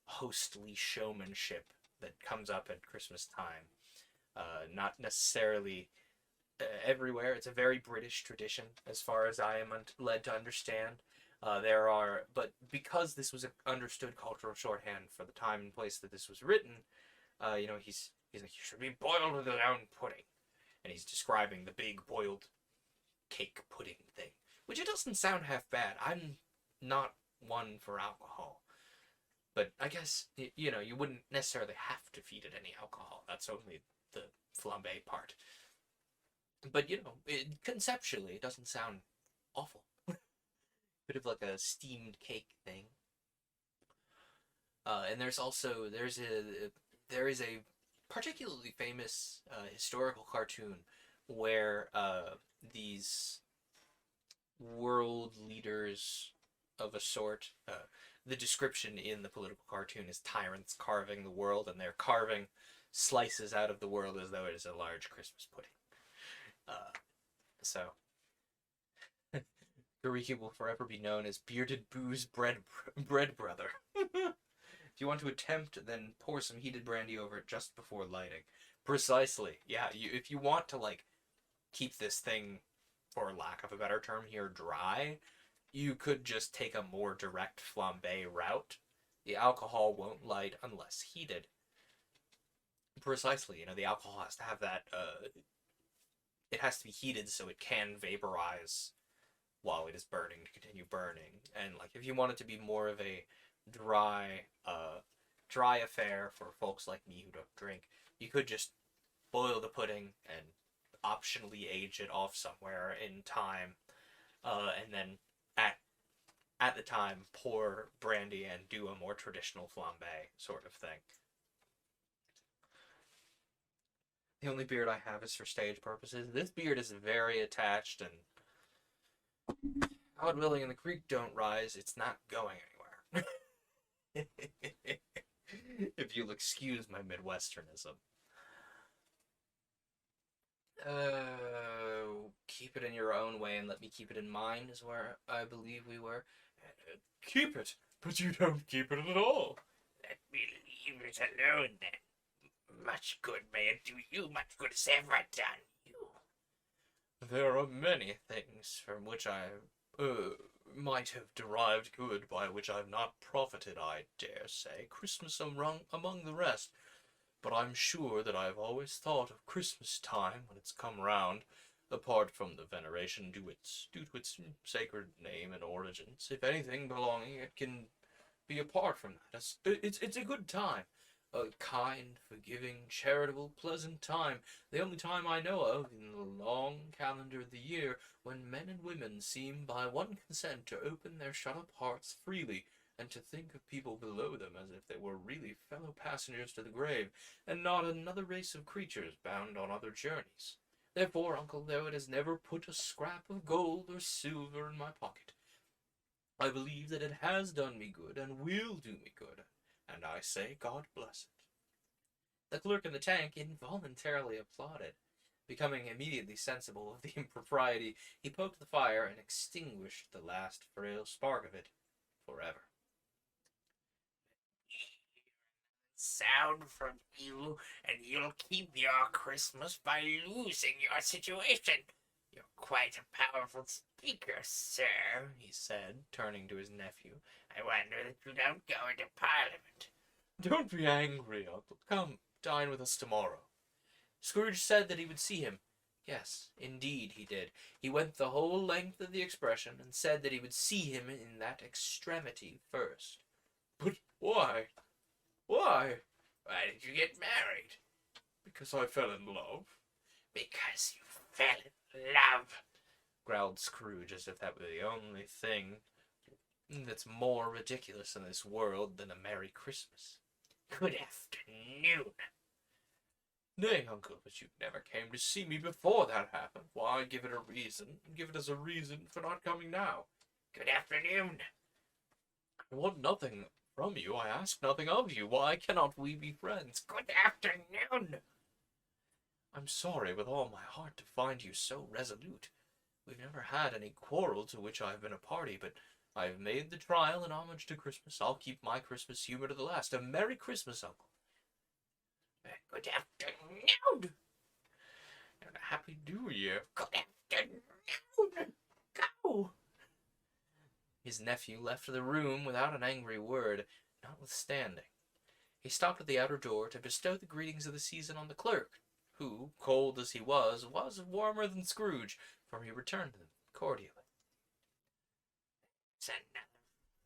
hostly showmanship that comes up at Christmas time. Not necessarily everywhere. It's a very British tradition, as far as I am led to understand. But because this was an understood cultural shorthand for the time and place that this was written, he's like, you should be boiled with your own pudding, and he's describing the big boiled cake pudding thing, which it doesn't sound half bad. I'm not one for alcohol, but I guess you wouldn't necessarily have to feed it any alcohol. That's only the flambe part. But conceptually, it doesn't sound awful. bit of like a steamed cake thing. And there's also there is a particularly famous historical cartoon where these world leaders of a sort. The description in the political cartoon is tyrants carving the world, and they're carving slices out of the world as though it is a large Christmas pudding. So, Gariki will forever be known as Bearded Boo's bread brother. If you want to attempt, then pour some heated brandy over it just before lighting. Precisely. Yeah, if you want to, like, keep this thing, for lack of a better term here, dry, you could just take a more direct flambe route. The alcohol won't light unless heated. Precisely, the alcohol has to have that, it has to be heated so it can vaporize while it is burning to continue burning. And, like, if you want it to be more of a dry, dry affair for folks like me who don't drink, you could just boil the pudding and optionally age it off somewhere in time, and then at the time pour brandy and do a more traditional flambe sort of thing. The only beard I have is for stage purposes. This beard is very attached, and God willing, and the creek don't rise, it's not going anywhere. If you'll excuse my Midwesternism. Keep it in your own way and let me keep it in mine is where I believe we were. Keep it, but you don't keep it at all. Let me leave it alone then. Much good may it do you, much good has ever done you. There are many things from which I might have derived good by which I've not profited, I dare say, Christmas among the rest. But I'm sure that I've always thought of Christmas time when it's come round, apart from the veneration due to its sacred name and origins. If anything belonging, it can be apart from that. It's a good time. A kind, forgiving, charitable, pleasant time. The only time I know of in the long calendar of the year when men and women seem by one consent to open their shut-up hearts freely, and to think of people below them as if they were really fellow passengers to the grave, and not another race of creatures bound on other journeys. Therefore, uncle, though it has never put a scrap of gold or silver in my pocket, I believe that it has done me good, and will do me good, and I say God bless it. The clerk in the tank involuntarily applauded. Becoming immediately sensible of the impropriety, he poked the fire and extinguished the last frail spark of it forever. Sound from you, and you'll keep your Christmas by losing your situation. You're quite a powerful speaker, sir, he said, turning to his nephew. I wonder that you don't go into Parliament. Don't be angry, uncle. Come, dine with us tomorrow. Scrooge said that he would see him. Yes, indeed he did. He went the whole length of the expression, and said that he would see him in that extremity first. But why? Why? Why did you get married? Because I fell in love. Because you fell in love, growled Scrooge, as if that were the only thing that's more ridiculous in this world than a Merry Christmas. Good afternoon. Nay, uncle, but you never came to see me before that happened. Why, give it a reason. Give it as a reason for not coming now. Good afternoon. I want nothing from you. I ask nothing of you. Why cannot we be friends? Good afternoon. I'm sorry with all my heart to find you so resolute. We've never had any quarrel to which I have been a party, but I have made the trial in homage to Christmas. I'll keep my Christmas humor to the last. A Merry Christmas, uncle. Good afternoon. And a Happy New Year. Good afternoon. Go. His nephew left the room without an angry word, notwithstanding. He stopped at the outer door to bestow the greetings of the season on the clerk, who, cold as he was warmer than Scrooge, for he returned them cordially. It's another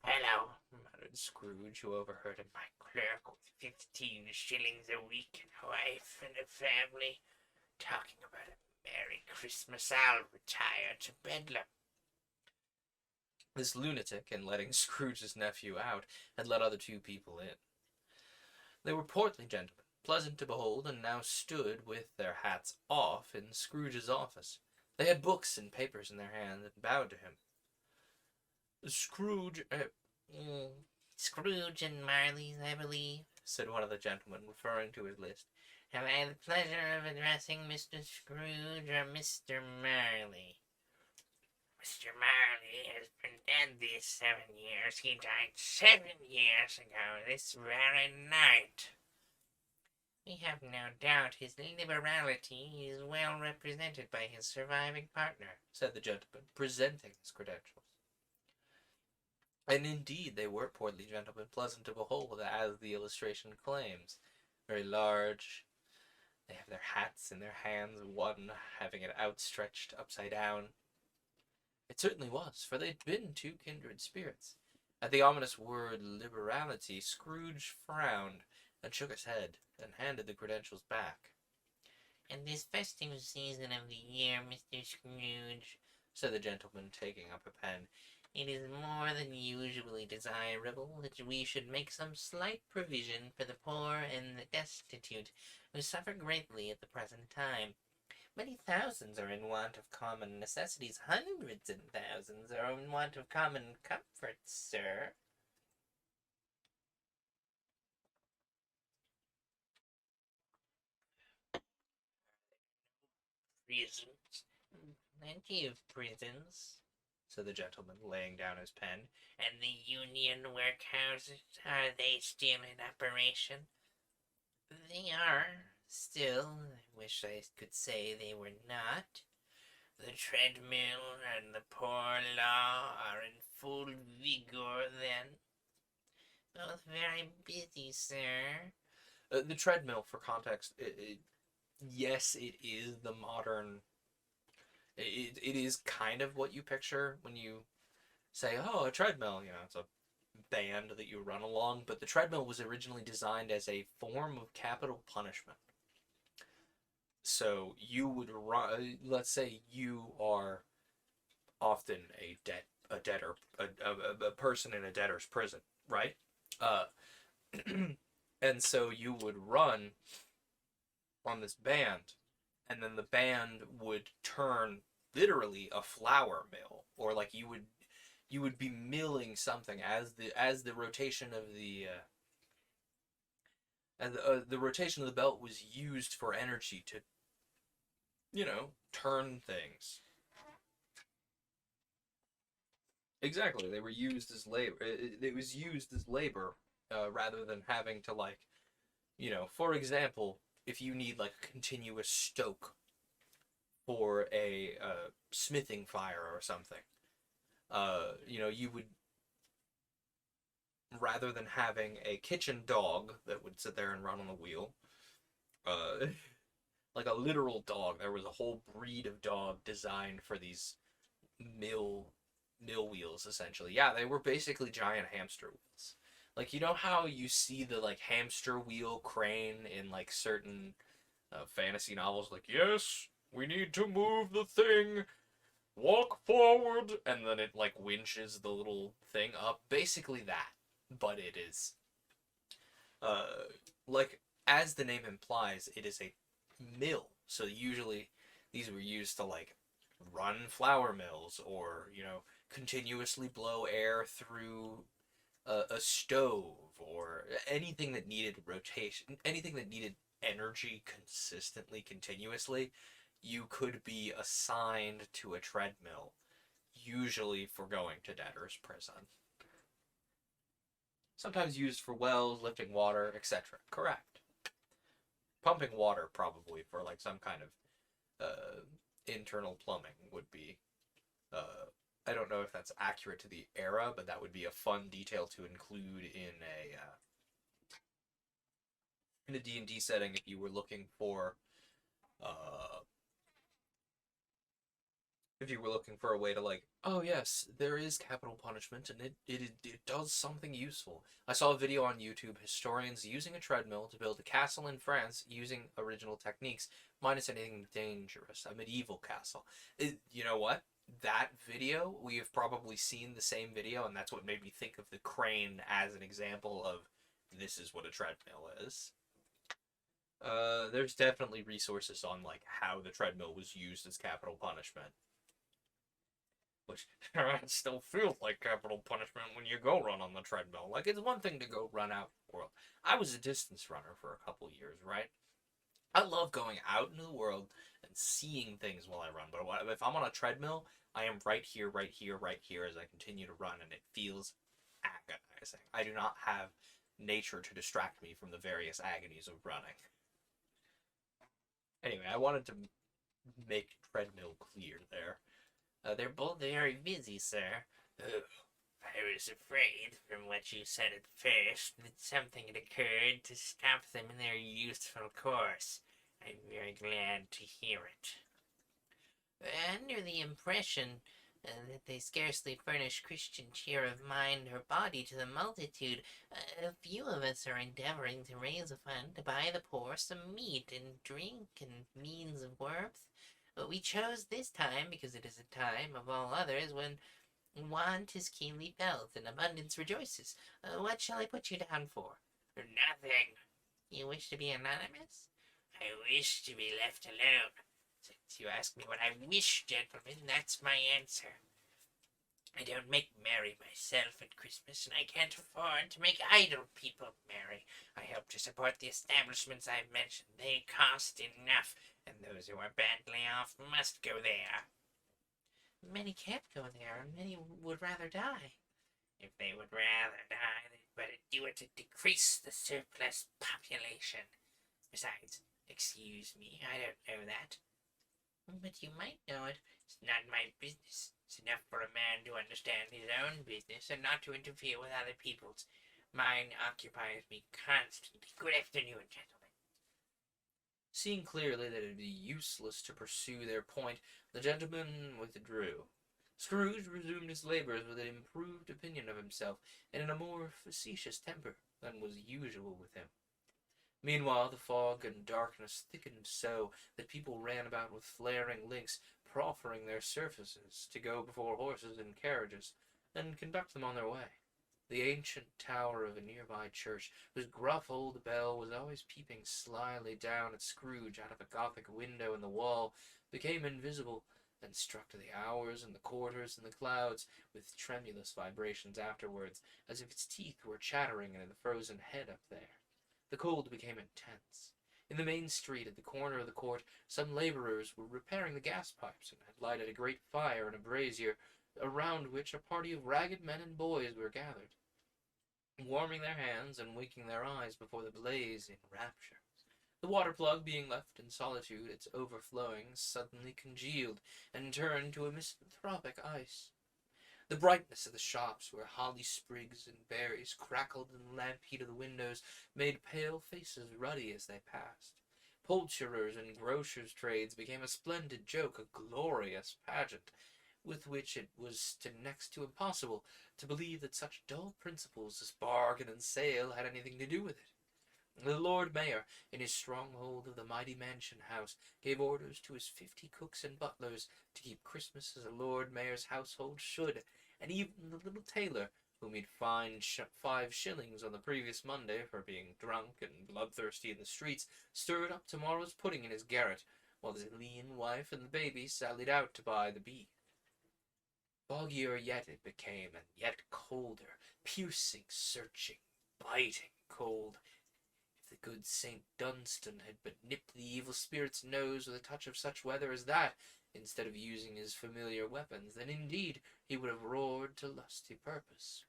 fellow, muttered Scrooge, who overheard him. My clerk with 15 shillings a week and a wife and a family, talking about a Merry Christmas. I'll retire to Bedlam. This lunatic, in letting Scrooge's nephew out, had let other two people in. They were portly gentlemen, pleasant to behold, and now stood with their hats off in Scrooge's office. They had books and papers in their hands and bowed to him. Scrooge, Scrooge and Marley's, I believe, said one of the gentlemen, referring to his list. Have I the pleasure of addressing Mr. Scrooge or Mr. Marley? Mr. Marley has been dead these 7 years. He died 7 years ago this very night. We have no doubt his liberality is well represented by his surviving partner, said the gentleman, presenting his credentials. And indeed they were portly gentlemen, pleasant to behold, as the illustration claims. Very large. They have their hats in their hands, one having it outstretched upside down. It certainly was, for they'd been two kindred spirits. At the ominous word liberality, Scrooge frowned and shook his head and handed the credentials back. "In this festive season of the year, Mr. Scrooge," said the gentleman, taking up a pen, "it is more than usually desirable that we should make some slight provision for the poor and the destitute, who suffer greatly at the present time. Many thousands are in want of common necessities. Hundreds and thousands are in want of common comforts, sir." "Prisons? Plenty of prisons," said the gentleman, laying down his pen. "And the union workhouses, are they still in operation?" "They are. Still, I wish I could say they were not." "The treadmill and the poor law are in full vigor, then?" "Both very busy, sir." The treadmill, for context, yes, it is the modern. It is kind of what you picture when you say, "Oh, a treadmill." It's a band that you run along. But the treadmill was originally designed as a form of capital punishment. So you would run. Let's say you are often a debtor, a person in a debtor's prison, right? Uh, and so you would run on this band, and then the band would turn literally a flour mill, or like you would be milling something as the rotation of the rotation of the belt was used for energy to turn things. Exactly, they were used as labor. It was used as labor rather than having to for example, if you need like a continuous stoke for a smithing fire or something, you would, rather than having a kitchen dog that would sit there and run on the wheel, uh, like a literal dog. There was a whole breed of dog designed for these mill wheels, essentially. Yeah, they were basically giant hamster wheels. Like, you know how you see the like hamster wheel crane in like certain fantasy novels, like, yes, we need to move the thing, walk forward, and then it like winches the little thing up. Basically that, but it is uh like, as the name implies, it is a mill. So usually these were used to like run flour mills, or continuously blow air through a stove, or anything that needed rotation, anything that needed energy consistently, continuously. You could be assigned to a treadmill, usually for going to debtor's prison. Sometimes used for wells, lifting water, etc. Correct. Pumping water, probably, for like some kind of internal plumbing would be. I don't know if that's accurate to the era, but that would be a fun detail to include in a D&D setting if you were looking for uh, a way to, like, oh yes, there is capital punishment, and it does something useful. I saw a video on YouTube, historians using a treadmill to build a castle in France using original techniques, minus anything dangerous. A medieval castle. You know what? that video, we have probably seen the same video, and that's what made me think of the crane as an example of this is what a treadmill is. There's definitely resources on like how the treadmill was used as capital punishment, which still feels like capital punishment when you go run on the treadmill. Like it's one thing to go run out in the world. I was a distance runner for a couple years, right? I love going out into the world and seeing things while I run. But if I'm on a treadmill, I am right here, right here, right here as I continue to run, and it feels agonizing. I do not have nature to distract me from the various agonies of running. Anyway, I wanted to make treadmill clear there. They're both very busy, sir. Oh, I was afraid from what you said at first that something had occurred to stop them in their youthful course. I'm very glad to hear it. Under the impression that they scarcely furnish Christian cheer of mind or body to the multitude, a few of us are endeavoring to raise a fund to buy the poor some meat and drink and means of warmth. But we chose this time because it is a time of all others when want is keenly felt and abundance rejoices. What shall I put you down for? Nothing. You wish to be anonymous? I wish to be left alone. Since you ask me what I wish, gentlemen, that's my answer. I don't make merry myself at Christmas, and I can't afford to make idle people merry. I hope to support the establishments I've mentioned. They cost enough, and those who are badly off must go there. Many can't go there, and many would rather die. If they would rather die, they'd better do it to decrease the surplus population. Besides, excuse me, I don't know that. But you might know it. It's not my business. It's enough for a man to understand his own business and not to interfere with other people's. Mine occupies me constantly. Good afternoon, gentlemen. Seeing clearly that it would be useless to pursue their point, the gentleman withdrew. Scrooge resumed his labors with an improved opinion of himself, and in a more facetious temper than was usual with him. Meanwhile, the fog and darkness thickened so that people ran about with flaring links, proffering their services to go before horses and carriages, and conduct them on their way. The ancient tower of a nearby church, whose gruff old bell was always peeping slyly down at Scrooge out of a Gothic window in the wall, became invisible, and struck to the hours and the quarters and the clouds with tremulous vibrations afterwards, as if its teeth were chattering in the frozen head up there. The cold became intense. In the main street, at the corner of the court, some laborers were repairing the gas pipes, and had lighted a great fire in a brazier, around which a party of ragged men and boys were gathered, warming their hands and winking their eyes before the blaze in rapture. The water plug being left in solitude, its overflowing suddenly congealed, and turned to a misanthropic ice. The brightness of the shops, where holly sprigs and berries crackled in the lamp heat of the windows, made pale faces ruddy as they passed. Poulterers' and grocers' trades became a splendid joke, a glorious pageant, with which it was next to impossible to believe that such dull principles as bargain and sale had anything to do with it. The Lord Mayor, in his stronghold of the mighty mansion house, gave orders to his 50 cooks and butlers to keep Christmas as a Lord Mayor's household should, and even the little tailor, whom he'd fined 5 shillings on the previous Monday for being drunk and bloodthirsty in the streets, stirred up tomorrow's pudding in his garret, while his lean wife and the baby sallied out to buy the beef. Foggier yet it became, and yet colder, piercing, searching, biting cold. If the good St. Dunstan had but nipped the evil spirit's nose with a touch of such weather as that, instead of using his familiar weapons, then indeed he would have roared to lusty purpose.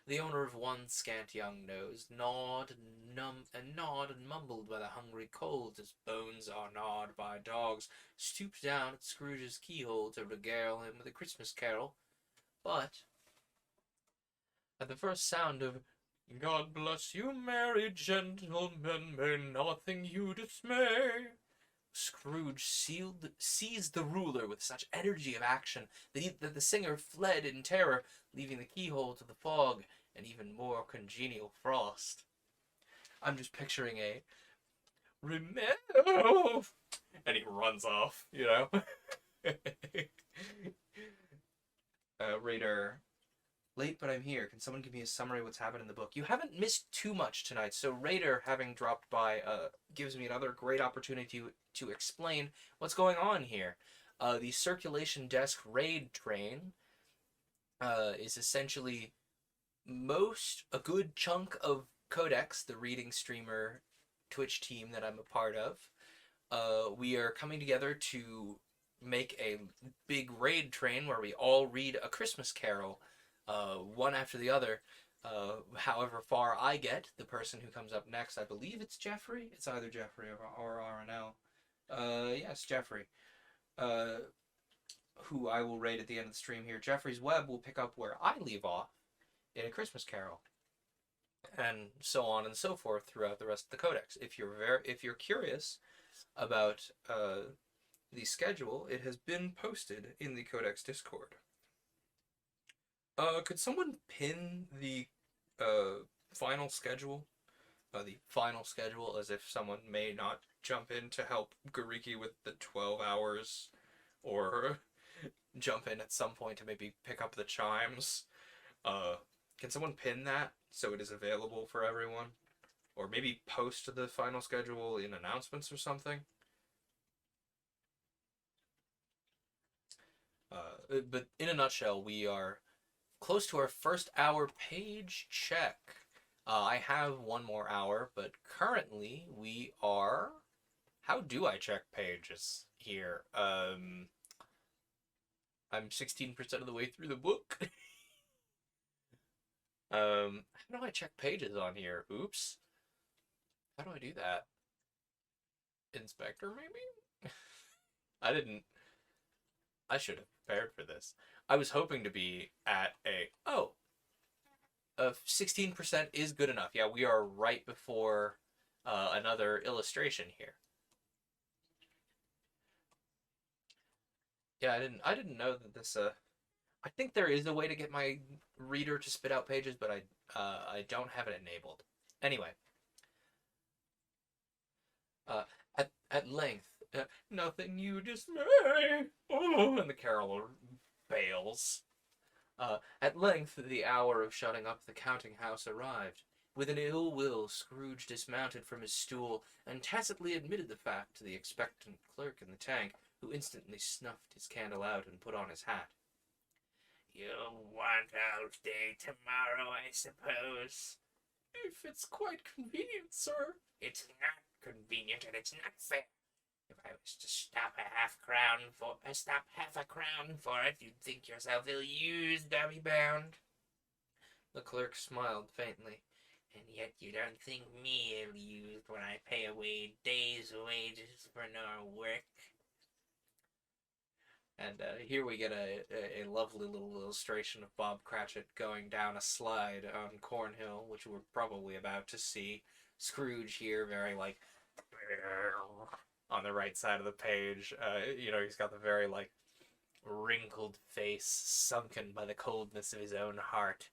The owner of one scant young nose gnawed and mumbled by the hungry cold, as bones are gnawed by dogs, stooped down at Scrooge's keyhole to regale him with a Christmas carol, but at the first sound of "God bless you, merry gentlemen, may nothing you dismay," Scrooge seized the ruler with such energy of action that the singer fled in terror, leaving the keyhole to the fog and even more congenial frost. I'm just picturing remove, and he runs off, Raider, late but I'm here. Can someone give me a summary of what's happened in the book? You haven't missed too much tonight, so Raider, having dropped by, gives me another great opportunity to explain what's going on here. The circulation desk raid train is essentially a good chunk of Codex, the reading streamer Twitch team that I'm a part of. We are coming together to make a big raid train where we all read a Christmas carol, one after the other. However far I get, the person who comes up next, I believe it's Jeffrey. It's either Jeffrey or RNL. Yes, Jeffrey. Who I will raid at the end of the stream here. Jeffrey's web will pick up where I leave off in a Christmas carol, and so on and so forth throughout the rest of the codex. If you're curious about the schedule, it has been posted in the codex Discord. Could someone pin the final schedule? The final schedule, as if someone may not jump in to help Gariki with the 12 hours, or jump in at some point to maybe pick up the chimes. Can someone pin that so it is available for everyone? Or maybe post the final schedule in announcements or something? But in a nutshell, we are close to our first hour page check. I have one more hour, but currently we are... How do I check pages here? I'm 16% of the way through the book. How do I check pages on here? Oops. How do I do that? Inspector, maybe? I should have prepared for this. I was hoping to be at 16% is good enough. Yeah, we are right before another illustration here. Yeah, I didn't know that this I think there is a way to get my reader to spit out pages, but I don't have it enabled. Anyway, at length, nothing you dismay. Oh, and the caroler bails. At length, the hour of shutting up the counting house arrived. With an ill will, Scrooge dismounted from his stool and tacitly admitted the fact to the expectant clerk in the tank, who instantly snuffed his candle out and put on his hat. "You'll want all day tomorrow, I suppose." "If it's quite convenient, sir." "It's not convenient, and it's not fair. If I was to stop half a crown for it, you'd think yourself ill-used, dummy-bound." The clerk smiled faintly. "And yet you don't think me ill-used when I pay away days' wages for no work." And here we get a lovely little illustration of Bob Cratchit going down a slide on Cornhill, which we're probably about to see. Scrooge here, very like on the right side of the page. He's got the very like wrinkled face, sunken by the coldness of his own heart.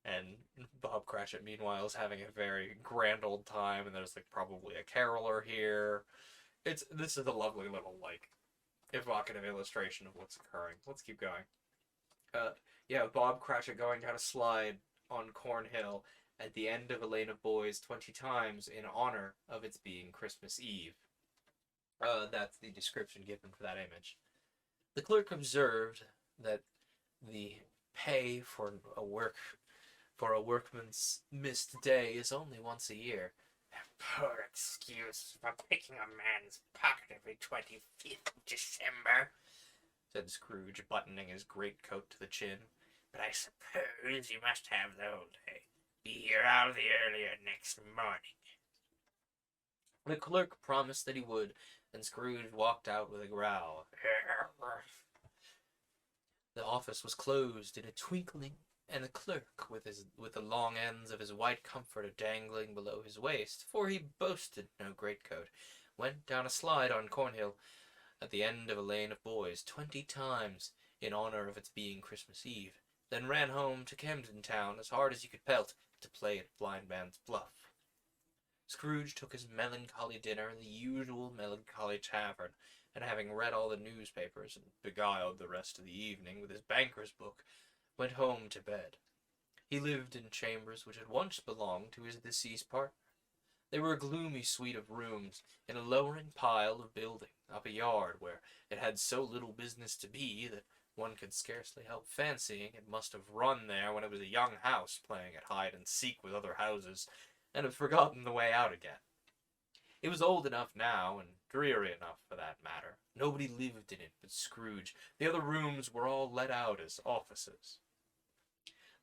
And Bob Cratchit, meanwhile, is having a very grand old time, and there's like probably a caroler here. This is a lovely little like evocative illustration of what's occurring. Let's keep going. Yeah, Bob Cratchit going down a slide on Cornhill at the end of a lane of boys 20 times in honor of its being Christmas Eve. That's the description given for that image. The clerk observed that the pay for a workman's missed day is only once a year. "A poor excuse for picking a man's pocket every 25th of December," said Scrooge, buttoning his greatcoat to the chin. "But I suppose you must have the whole day. Be here all the earlier next morning." The clerk promised that he would, and Scrooge walked out with a growl. The office was closed in a twinkling, and the clerk, with the long ends of his white comforter dangling below his waist, for he boasted no greatcoat, went down a slide on Cornhill at the end of a lane of boys 20 times in honor of its being Christmas Eve, then ran home to Camden Town as hard as he could pelt to play at blind man's bluff. Scrooge took his melancholy dinner in the usual melancholy tavern, and having read all the newspapers and beguiled the rest of the evening with his banker's book, went home to bed. He lived in chambers which had once belonged to his deceased partner. They were a gloomy suite of rooms in a lowering pile of building up a yard where it had so little business to be that one could scarcely help fancying it must have run there when it was a young house playing at hide and seek with other houses, and had forgotten the way out again. It was old enough now, and dreary enough for that matter. Nobody lived in it but Scrooge. The other rooms were all let out as offices.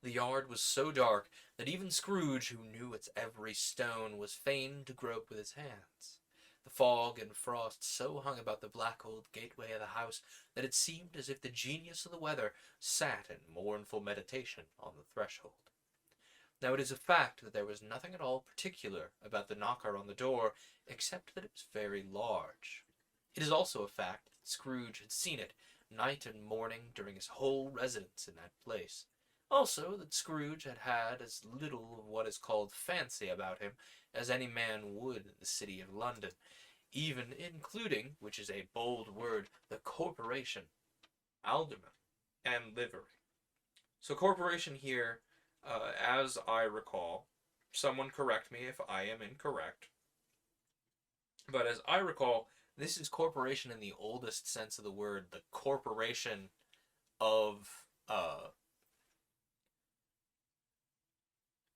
The yard was so dark that even Scrooge, who knew its every stone, was fain to grope with his hands. The fog and frost so hung about the black old gateway of the house that it seemed as if the genius of the weather sat in mournful meditation on the threshold. Now it is a fact that there was nothing at all particular about the knocker on the door, except that it was very large. It is also a fact that Scrooge had seen it night and morning during his whole residence in that place. Also, that Scrooge had had as little of what is called fancy about him as any man would in the city of London, even including, which is a bold word, the corporation, alderman, and livery. So corporation here, as I recall, someone correct me if I am incorrect, but as I recall, this is corporation in the oldest sense of the word, the corporation of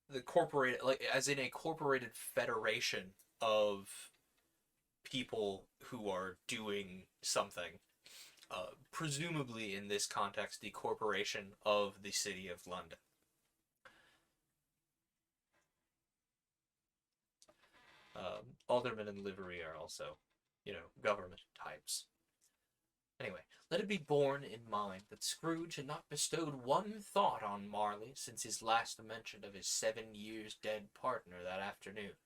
the corporate, like as in a corporated federation of people who are doing something. Presumably in this context, the corporation of the city of London. Aldermen and livery are also, government types. Anyway, let it be borne in mind that Scrooge had not bestowed one thought on Marley since his last mention of his 7 years dead partner that afternoon.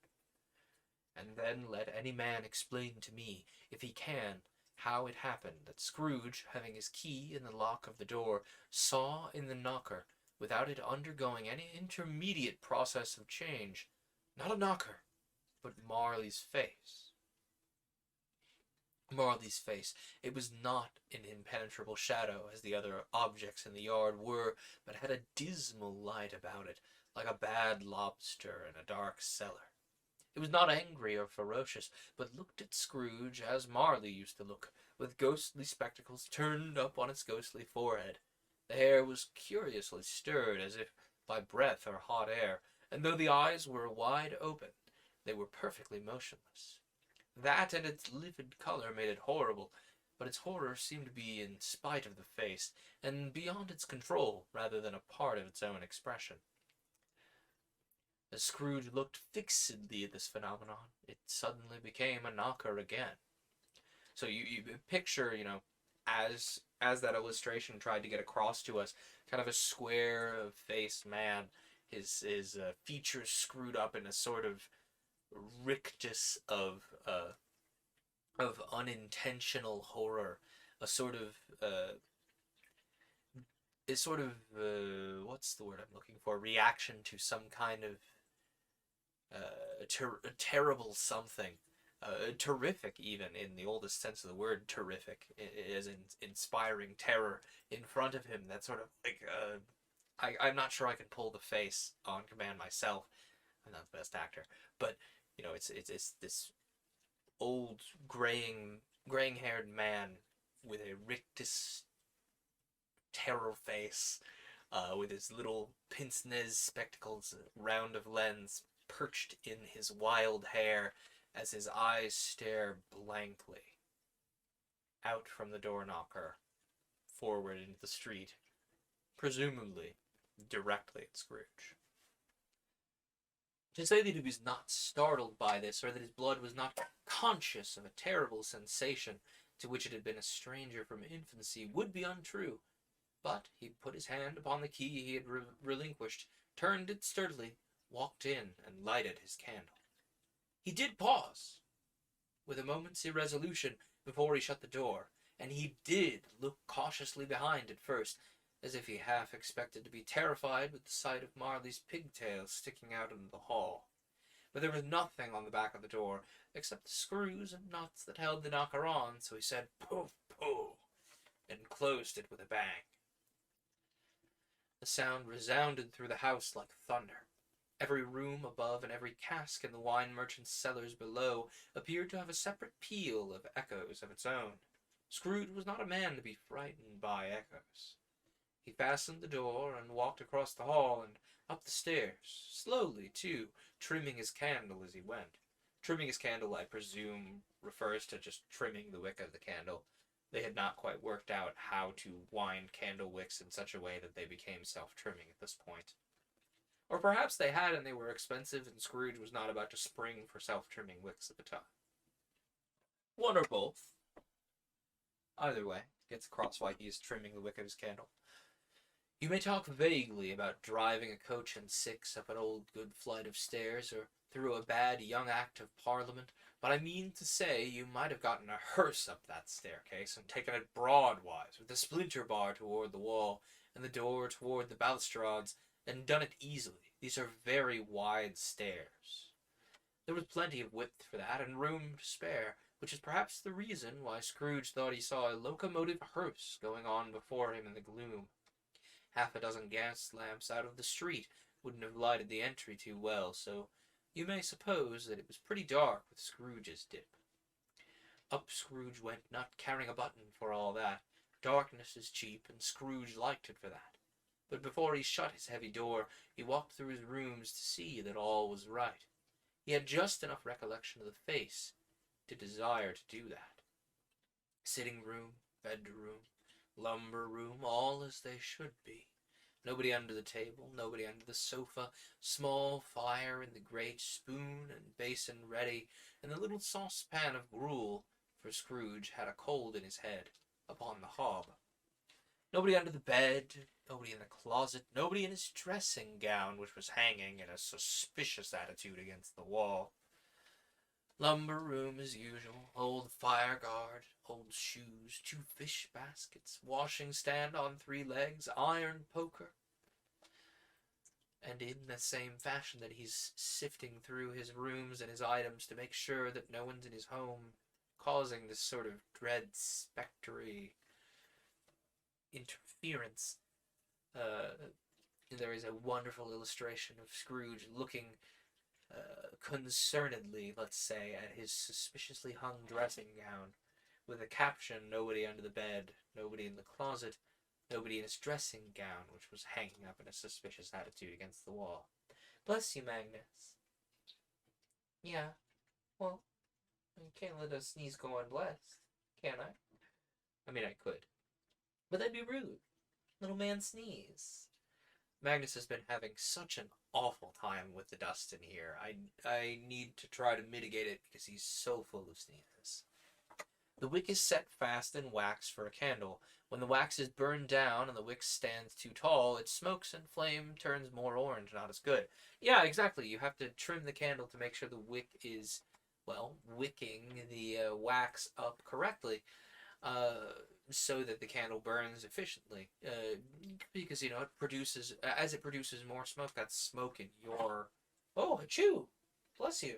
And then let any man explain to me, if he can, how it happened that Scrooge, having his key in the lock of the door, saw in the knocker, without it undergoing any intermediate process of change, not a knocker, but Marley's face. Marley's face. It was not an impenetrable shadow, as the other objects in the yard were, but had a dismal light about it, like a bad lobster in a dark cellar. It was not angry or ferocious, but looked at Scrooge as Marley used to look, with ghostly spectacles turned up on its ghostly forehead. The hair was curiously stirred, as if by breath or hot air, and though the eyes were wide open, they were perfectly motionless. That and its livid color made it horrible, but its horror seemed to be in spite of the face, and beyond its control, rather than a part of its own expression. As Scrooge looked fixedly at this phenomenon, it suddenly became a knocker again. So you picture, as that illustration tried to get across to us, kind of a square-faced man, his features screwed up in a sort of rictus of unintentional horror, a sort of what's the word I'm looking for? Reaction to some kind of a terrible something, terrific even in the oldest sense of the word, terrific, as in inspiring terror in front of him. That sort of like I'm not sure I can pull the face on command myself. I'm not the best actor, but it's this old graying-haired man with a rictus terror face, with his little pince-nez spectacles, round of lens, perched in his wild hair, as his eyes stare blankly out from the door knocker, forward into the street, presumably directly at Scrooge. To say that he was not startled by this, or that his blood was not conscious of a terrible sensation to which it had been a stranger from infancy, would be untrue. But he put his hand upon the key he had relinquished, turned it sturdily, walked in, and lighted his candle. He did pause, with a moment's irresolution, before he shut the door, and he did look cautiously behind at first, as if he half expected to be terrified with the sight of Marley's pigtails sticking out into the hall. but there was nothing on the back of the door except the screws and nuts that held the knocker on, so he said, "Poof, poof," and closed it with a bang. The sound resounded through the house like thunder. Every room above and every cask in the wine merchant's cellars below appeared to have a separate peal of echoes of its own. Scrooge was not a man to be frightened by echoes. He fastened the door and walked across the hall and up the stairs, slowly, too, trimming his candle as he went. Trimming his candle, I presume, refers to just trimming the wick of the candle. They had not quite worked out how to wind candle wicks in such a way that they became self-trimming at this point. Or perhaps they had and they were expensive and Scrooge was not about to spring for self-trimming wicks at the time. One or both. Either way, gets across why he is trimming the wick of his candle. You may talk vaguely about driving a coach and six up an old good flight of stairs or through a bad young act of Parliament, but I mean to say you might have gotten a hearse up that staircase and taken it broadwise, with the splinter bar toward the wall and the door toward the balustrades, and done it easily. These are very wide stairs. There was plenty of width for that, and room to spare, which is perhaps the reason why Scrooge thought he saw a locomotive hearse going on before him in the gloom. Half a dozen gas lamps out of the street wouldn't have lighted the entry too well, so you may suppose that it was pretty dark with Scrooge's dip. Up Scrooge went, not carrying a button for all that. Darkness is cheap, and Scrooge liked it for that. But before he shut his heavy door, he walked through his rooms to see that all was right. He had just enough recollection of the face to desire to do that. Sitting room, bedroom, lumber room, all as they should be. Nobody under the table, nobody under the sofa, small fire in the grate, spoon and basin ready, and the little saucepan of gruel, for Scrooge had a cold in his head, upon the hob. Nobody under the bed, nobody in the closet, nobody in his dressing gown, which was hanging in a suspicious attitude against the wall. Lumber room as usual, old fire guard, old shoes, 2 fish baskets, washing stand on 3 legs, iron poker. And in the same fashion that he's sifting through his rooms and his items to make sure that no one's in his home, causing this sort of dread, spectry interference, there is a wonderful illustration of Scrooge looking concernedly, let's say, at his suspiciously hung dressing gown, with a caption, nobody under the bed, nobody in the closet, nobody in his dressing gown, which was hanging up in a suspicious attitude against the wall. Bless you, Magnus. Yeah, well, I can't let a sneeze go unblessed, can I? I mean, I could. But that'd be rude. Little man sneeze. Magnus has been having such an awful time with the dust in here. I need to try to mitigate it because he's so full of sneezes. The wick is set fast in wax for a candle. When the wax is burned down and the wick stands too tall, it smokes and flame turns more orange, not as good. Yeah, exactly. You have to trim the candle to make sure the wick is, well, wicking the wax up correctly. So that the candle burns efficiently, because it produces, as it produces more smoke, that's smoke in your, oh, achoo, bless you,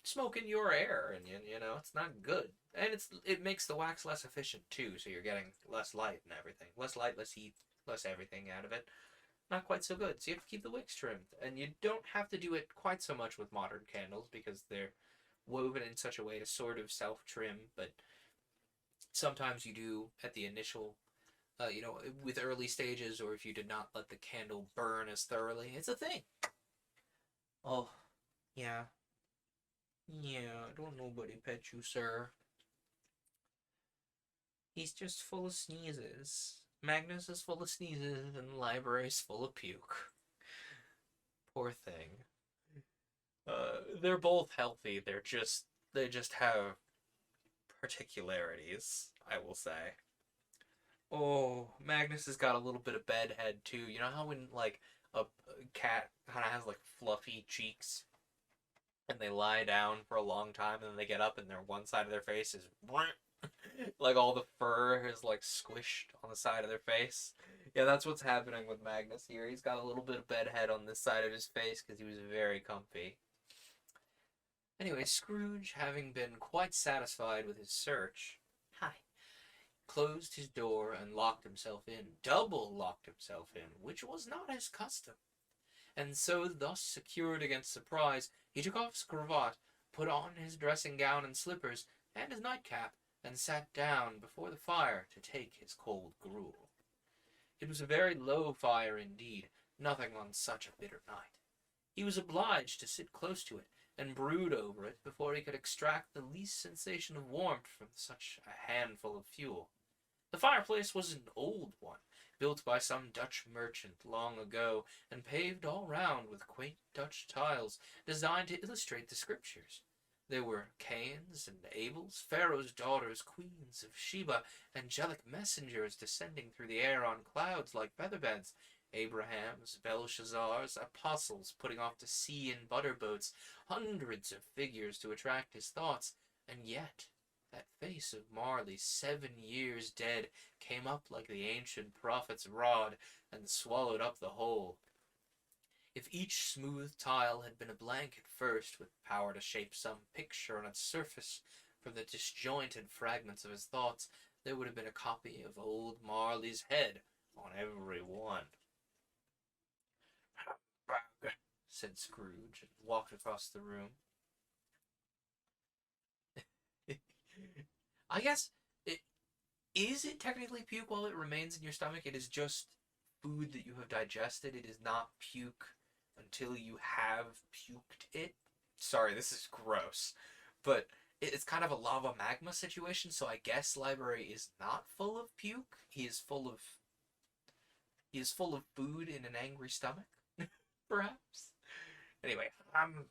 smoke in your air, and it's not good, and it makes the wax less efficient too, so you're getting less light and everything, less light, less heat, less everything out of it. Not quite so good, so you have to keep the wicks trimmed, and you don't have to do it quite so much with modern candles because they're woven in such a way to sort of self-trim, but sometimes you do at the initial, with early stages, or if you did not let the candle burn as thoroughly. It's a thing. Oh, yeah. Yeah, don't nobody pet you, sir. He's just full of sneezes. Magnus is full of sneezes, and the library's full of puke. Poor thing. They're both healthy. They just have particularities, I will say. Oh, Magnus has got a little bit of bedhead too. You know how when like a cat kind of has like fluffy cheeks and they lie down for a long time and then they get up and their one side of their face is like all the fur is like squished on the side of their face. Yeah, that's what's happening with Magnus here. He's got a little bit of bedhead on this side of his face because he was very comfy. Anyway, Scrooge, having been quite satisfied with his search, hi, closed his door and locked himself in, double locked himself in, which was not his custom. And so, thus secured against surprise, he took off his cravat, put on his dressing gown and slippers, and his nightcap, and sat down before the fire to take his cold gruel. It was a very low fire indeed, nothing on such a bitter night. He was obliged to sit close to it, and brood over it before he could extract the least sensation of warmth from such a handful of fuel. The fireplace was an old one, built by some Dutch merchant long ago, and paved all round with quaint Dutch tiles designed to illustrate the scriptures. There were Cains and Abels, Pharaoh's daughters, queens of Sheba, angelic messengers descending through the air on clouds like featherbeds, Abraham's, Belshazzar's, apostles putting off to sea in butter boats, hundreds of figures to attract his thoughts, and yet that face of Marley, 7 years dead, came up like the ancient prophet's rod, and swallowed up the whole. If each smooth tile had been a blank at first, with power to shape some picture on its surface from the disjointed fragments of his thoughts, there would have been a copy of old Marley's head on every one. Humbug, Said Scrooge, and walked across the room. I guess, is it technically puke while it remains in your stomach? It is just food that you have digested. It is not puke until you have puked it. Sorry, this is gross. But it's kind of a lava magma situation, so I guess Library is not full of puke. He is full of food in an angry stomach, perhaps. Anyway, humbug,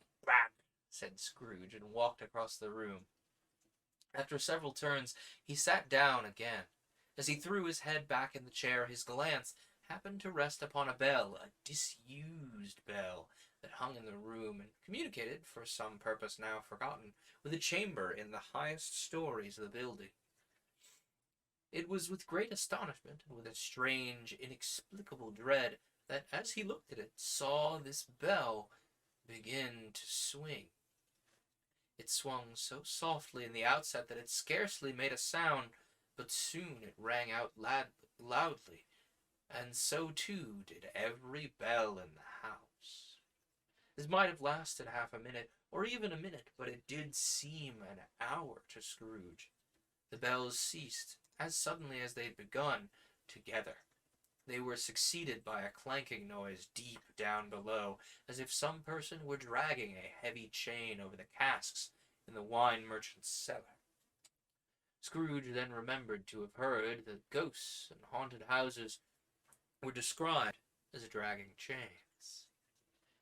said Scrooge, and walked across the room. After several turns, he sat down again. As he threw his head back in the chair, his glance happened to rest upon a bell, a disused bell, that hung in the room and communicated, for some purpose now forgotten, with a chamber in the highest stories of the building. It was with great astonishment, and with a strange, inexplicable dread, that as he looked at it, saw this bell begin to swing. It swung so softly in the outset that it scarcely made a sound, but soon it rang out loudly, and so too did every bell in the house. This might have lasted half a minute, or even a minute, but it did seem an hour to Scrooge. The bells ceased, as suddenly as they had begun, together. They were succeeded by a clanking noise deep down below, as if some person were dragging a heavy chain over the casks in the wine merchant's cellar. Scrooge then remembered to have heard that ghosts and haunted houses were described as dragging chains.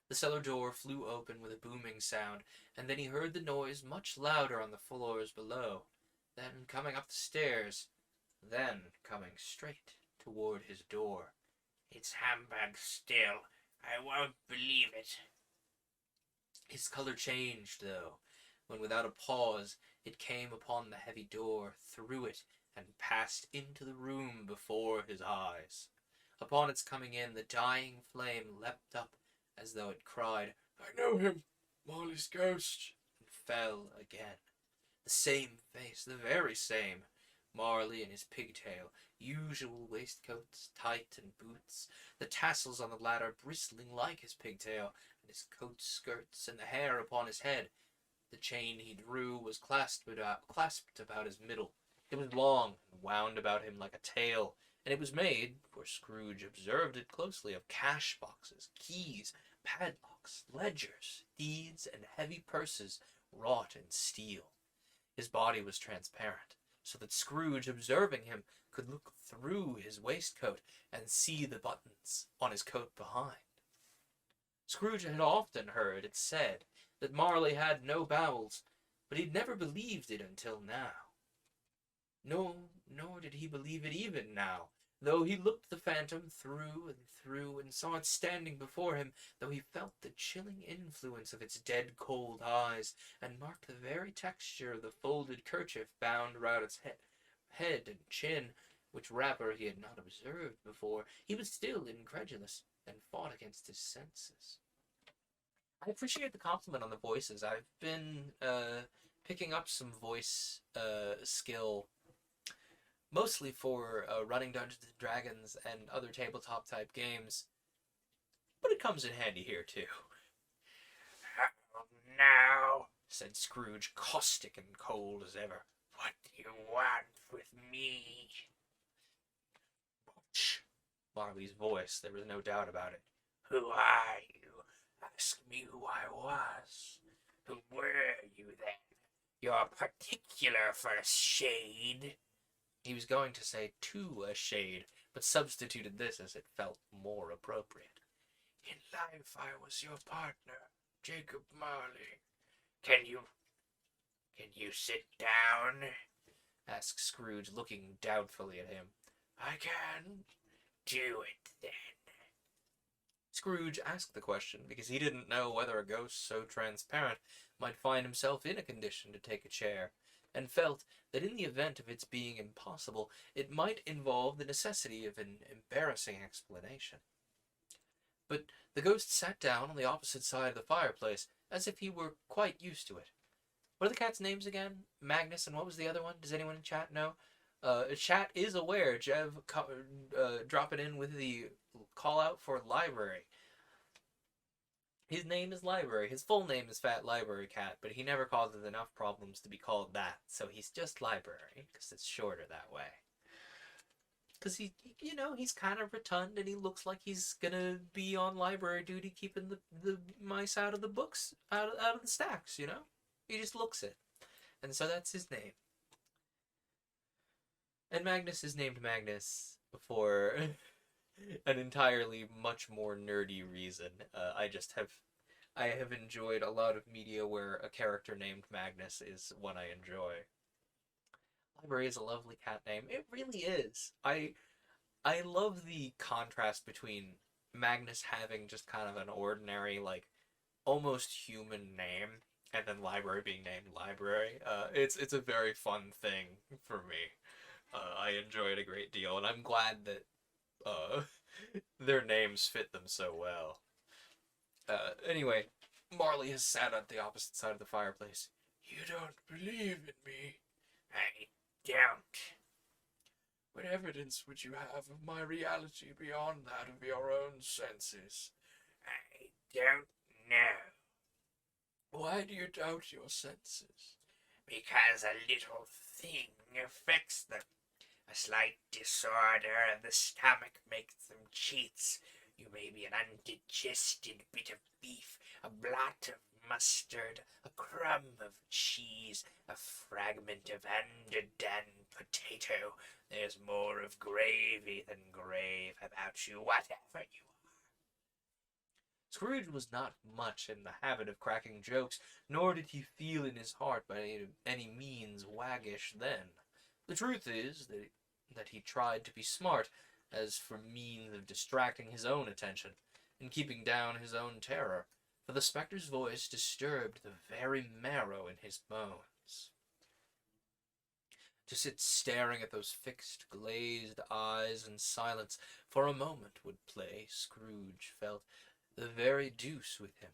The cellar door flew open with a booming sound, and then he heard the noise much louder on the floors below, then coming up the stairs, then coming straight toward his door. It's humbug still. I won't believe it. His color changed, though, when without a pause it came upon the heavy door, through it, and passed into the room before his eyes. Upon its coming in, the dying flame leapt up, as though it cried, "I know him, Marley's ghost," and fell again. The same face, the very same. Marley in his pigtail, usual waistcoats, tight and boots, the tassels on the latter bristling like his pigtail, and his coat skirts, and the hair upon his head. The chain he drew was clasped about his middle. It was long, and wound about him like a tail, and it was made, for Scrooge observed it closely, of cash boxes, keys, padlocks, ledgers, deeds, and heavy purses wrought in steel. His body was transparent, so that Scrooge, observing him, could look through his waistcoat and see the buttons on his coat behind. Scrooge had often heard it said that Marley had no bowels, but he'd never believed it until now. No, nor did he believe it even now, though he looked the phantom through and saw it standing before him, though he felt the chilling influence of its dead cold eyes, and marked the very texture of the folded kerchief bound round its head and chin, which rapper he had not observed before, he was still incredulous and fought against his senses. I appreciate the compliment on the voices. I've been picking up some voice skill mostly for running Dungeons and Dragons and other tabletop type games, but it comes in handy here too. Oh, now, Said Scrooge, caustic and cold as ever. what do you want with me? Shh. Marley's voice, there was no doubt about it. Who are you? Ask me who I was. Who were you then? You're particular for a shade. He was going to say to a shade, but substituted this as it felt more appropriate. In life, I was your partner, Jacob Marley. Can you sit down? Asked Scrooge, looking doubtfully at him. I can. Do it then. Scrooge asked the question because he didn't know whether a ghost so transparent might find himself in a condition to take a chair, and felt that in the event of its being impossible, it might involve the necessity of an embarrassing explanation. But the ghost sat down on the opposite side of the fireplace, as if he were quite used to it. What are the cats' names again? Magnus, and what was the other one? Does anyone in chat know? Chat is aware. Jev dropping in with the call out for library. His name is Library. His full name is Fat Library Cat, but he never causes enough problems to be called that, so he's just Library, because it's shorter that way. Because he's kind of rotund, and he looks like he's gonna be on library duty, keeping the mice out of the books, out of the stacks. He just looks it, and so that's his name. And Magnus is named Magnus for an entirely much more nerdy reason. I have enjoyed a lot of media where a character named Magnus is one I enjoy. Library is a lovely cat name. It really is. I love the contrast between Magnus having just kind of an ordinary, like, almost human name, and then Library being named Library. It's a very fun thing for me. I enjoy it a great deal, and I'm glad that their names fit them so well. Anyway, Marley has sat at the opposite side of the fireplace. You don't believe in me. I don't. What evidence would you have of my reality beyond that of your own senses? I don't know. Why do you doubt your senses? Because a little thing affects them. A slight disorder of the stomach makes them cheats. You may be an undigested bit of beef, a blot of mustard, a crumb of cheese, a fragment of underdone potato. There's more of gravy than grave about you, whatever you are. Scrooge was not much in the habit of cracking jokes, nor did he feel in his heart by any means waggish then. The truth is that he tried to be smart, as for means of distracting his own attention, and keeping down his own terror, for the spectre's voice disturbed the very marrow in his bones. To sit staring at those fixed, glazed eyes in silence for a moment would play, Scrooge felt, the very deuce with him.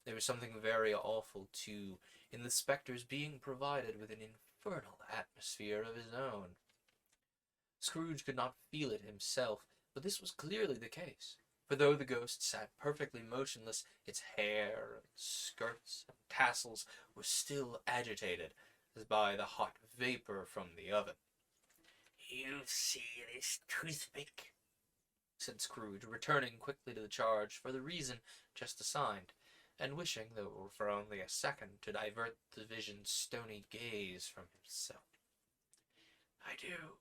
There was something very awful, too, in the spectre's being provided with an infernal atmosphere of his own. Scrooge could not feel it himself, but this was clearly the case, for though the ghost sat perfectly motionless, its hair and skirts and tassels were still agitated, as by the hot vapor from the oven. You see this toothpick? Said Scrooge, returning quickly to the charge for the reason just assigned, and wishing, though for only a second, to divert the vision's stony gaze from himself. I do.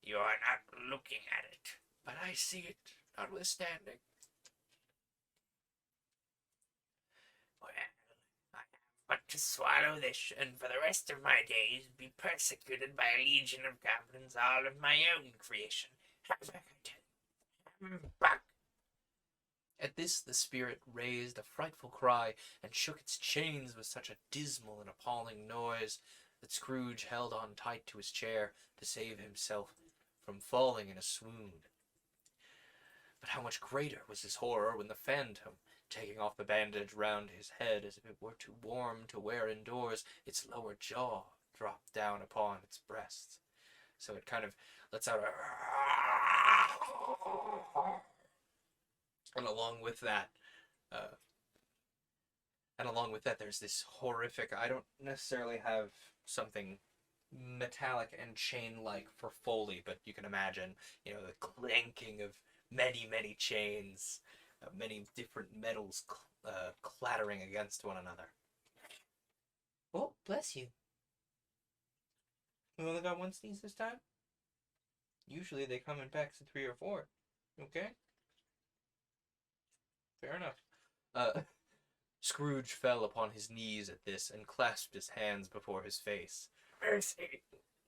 You are not looking at it, but I see it, notwithstanding. Well, I have but to swallow this, and for the rest of my days be persecuted by a legion of goblins, all of my own creation. Back. At this the spirit raised a frightful cry, and shook its chains with such a dismal and appalling noise, that Scrooge held on tight to his chair to save himself, from falling in a swoon. But how much greater was his horror when the phantom, taking off the bandage round his head as if it were too warm to wear indoors, its lower jaw dropped down upon its breast. So it kind of lets out a... And along with that, there's this horrific... I don't necessarily have something metallic and chain-like for Foley, but you can imagine, the clanking of many, many chains, many different metals clattering against one another. Oh, bless you. We only got one sneeze this time? Usually they come in packs of 3 or 4. Okay? Fair enough. Scrooge fell upon his knees at this and clasped his hands before his face. Mercy,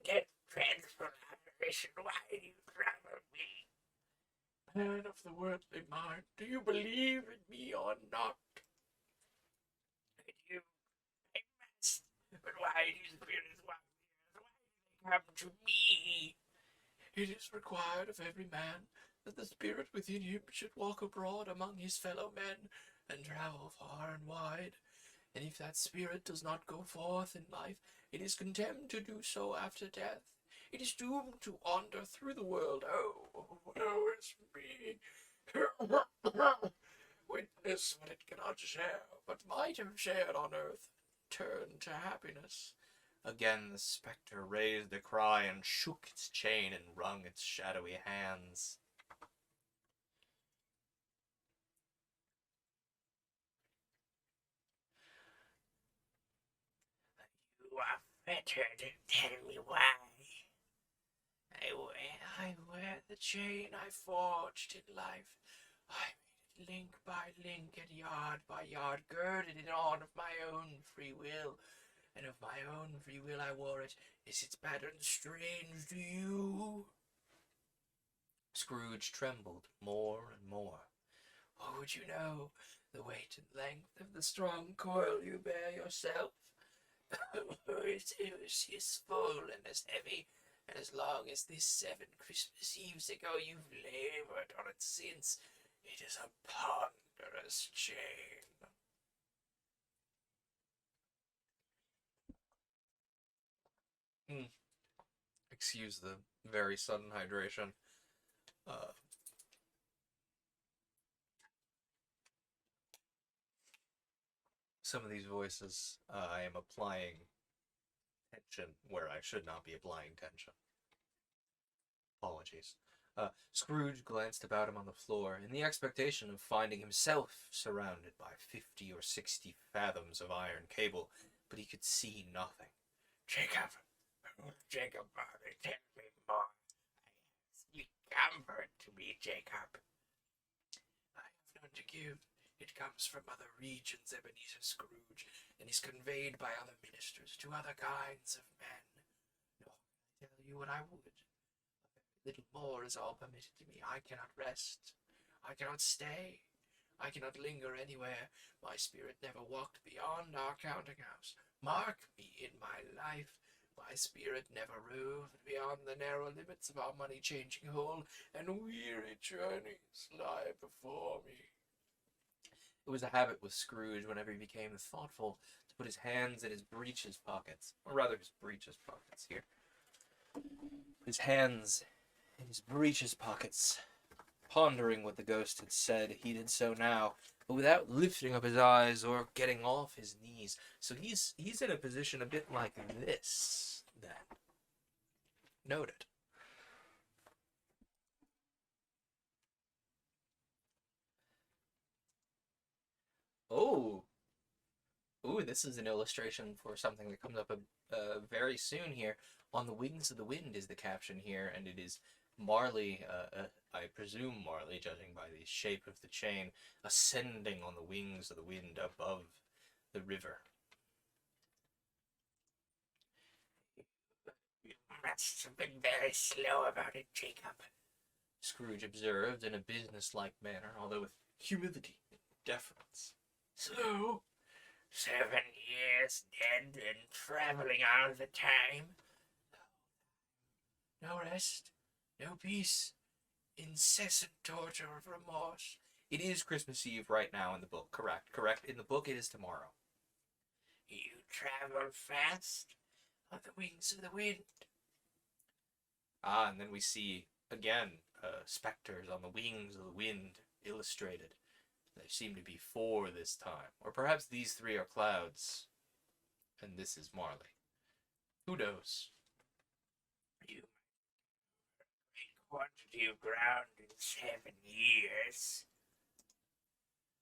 get dreadful apparition, why do you trouble me? Man of the worldly mind, do you believe in me or not? I do. I must. But why do spirits walk the earth? Why do they come to me? It is required of every man that the spirit within him should walk abroad among his fellow men and travel far and wide. And if that spirit does not go forth in life, it is condemned to do so after death. It is doomed to wander through the world. Oh, woe is me. Witness what it cannot share, but might have shared on earth. Turn to happiness. Again the spectre raised a cry and shook its chain and wrung its shadowy hands. You are fettered. Tell me why. I wear the chain I forged in life. I made it link by link and yard by yard, girded it on of my own free will. And of my own free will I wore it. Is its pattern strange to you? Scrooge trembled more and more. What would you know? The weight and length of the strong coil you bear yourself? It is full and as heavy, and as long as this 7 Christmas Eves ago you've labored on it since. It is a ponderous chain. Excuse the very sudden hydration. Some of these voices, I am applying tension where I should not be applying tension. Apologies. Scrooge glanced about him on the floor in the expectation of finding himself surrounded by 50 or 60 fathoms of iron cable, but he could see nothing. Jacob, Father, tell me more. Speak comfort to me, Jacob. I have none to give. It comes from other regions, Ebenezer Scrooge, and is conveyed by other ministers to other kinds of men. Nor can I tell you what I would. A little more is all permitted to me. I cannot rest. I cannot stay. I cannot linger anywhere. My spirit never walked beyond our counting house. Mark me in my life. My spirit never roved beyond the narrow limits of our money-changing hole, and weary journeys lie before me. It was a habit with Scrooge whenever he became thoughtful to put his hands in his breeches pockets, or rather his breeches pockets here. His hands in his breeches pockets, pondering what the ghost had said. He did so now, but without lifting up his eyes or getting off his knees. So he's in a position a bit like this, then. Noted. Oh, ooh, this is an illustration for something that comes up very soon here. On the wings of the wind is the caption here, and it is Marley, I presume Marley, judging by the shape of the chain, ascending on the wings of the wind above the river. You must have been very slow about it, Jacob, Scrooge observed in a business-like manner, although with humility and deference. Slow? 7 years dead and traveling all the time? No rest, No peace. Incessant torture of remorse. It is Christmas Eve right now in the book. Correct. Correct. In the book, it is tomorrow. You travel fast on the wings of the wind. Ah, and then we see again specters on the wings of the wind illustrated. There seem to be four this time, or perhaps these three are clouds, and this is Marley. Who knows? You great quantity of ground in 7 years.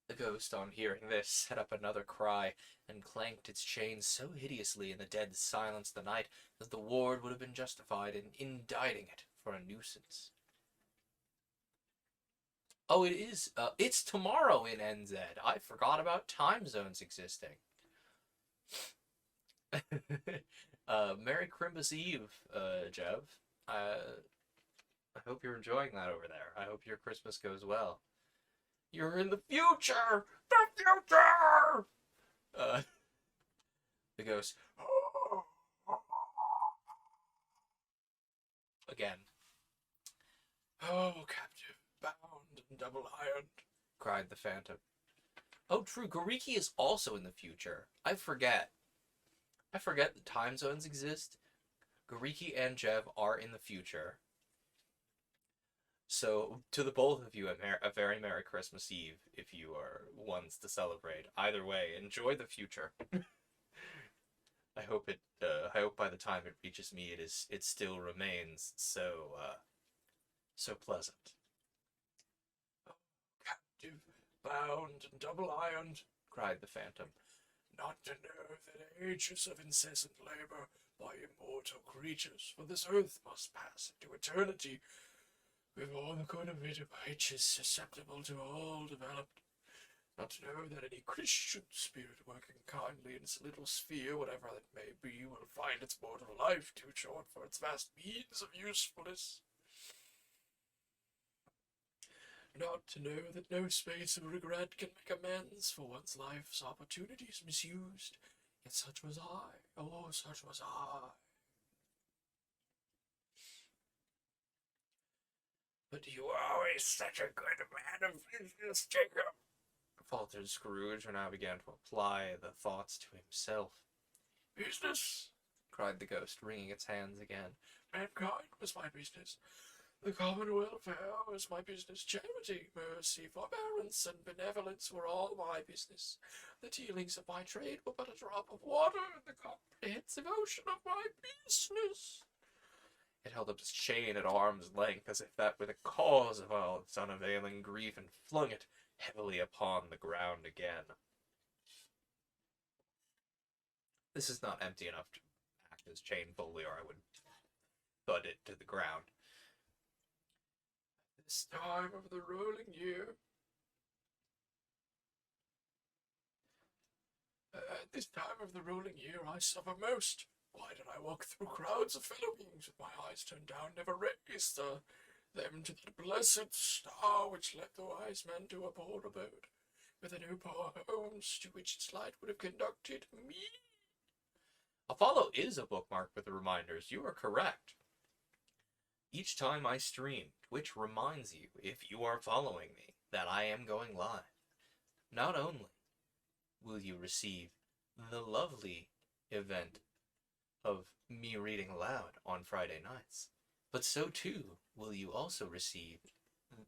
The ghost, on hearing this, set up another cry and clanked its chains so hideously in the dead silence of the night that the ward would have been justified in indicting it for a nuisance. Oh, it is. It's tomorrow in NZ. I forgot about time zones existing. Merry Christmas Eve, Jev. I hope you're enjoying that over there. I hope your Christmas goes well. You're in the future! The future! The ghost. Again. Oh, captive, bound and double ironed, Cried the phantom. Oh, true. Goriki is also in the future. I forget the time zones exist. Goriki and Jev are in the future. So, to the both of you, a very Merry Christmas Eve, if you are ones to celebrate. Either way, enjoy the future. I hope by the time it reaches me, it still remains so pleasant. captive, bound and double ironed, Cried the phantom. not to know that ages of incessant labor by immortal creatures for this earth must pass into eternity before the good of it ages susceptible to all developed. Not to know that any Christian spirit working kindly in its little sphere, whatever that may be, will find its mortal life too short for its vast means of usefulness. Not to know that no space of regret can make amends for one's life's opportunities misused. Yet such was I. Oh, such was I. But you were always such a good man of business, Jacob. Faltered Scrooge, and now began to apply the thoughts to himself. Business, Cried the ghost, wringing its hands again. mankind was my business. The common welfare was my business. Charity, mercy, forbearance, and benevolence were all my business. The dealings of my trade were but a drop of water in the comprehensive ocean of my business. It held up its chain at arm's length, as if that were the cause of all its unavailing grief, and flung it heavily upon the ground again. This is not empty enough to act as chain fully, or I would thud it to the ground. This time of the rolling year. At this time of the rolling year I suffer most. Why did I walk through crowds of fellow beings with my eyes turned down, never raised them to that blessed star which led the wise men to a poor abode, with the no poor homes to which its light would have conducted me? Apollo is a bookmark with the reminders. You are correct. Each time I stream, Twitch reminds you, if you are following me, that I am going live. Not only will you receive the lovely event of me reading aloud on Friday nights, but so too will you also receive,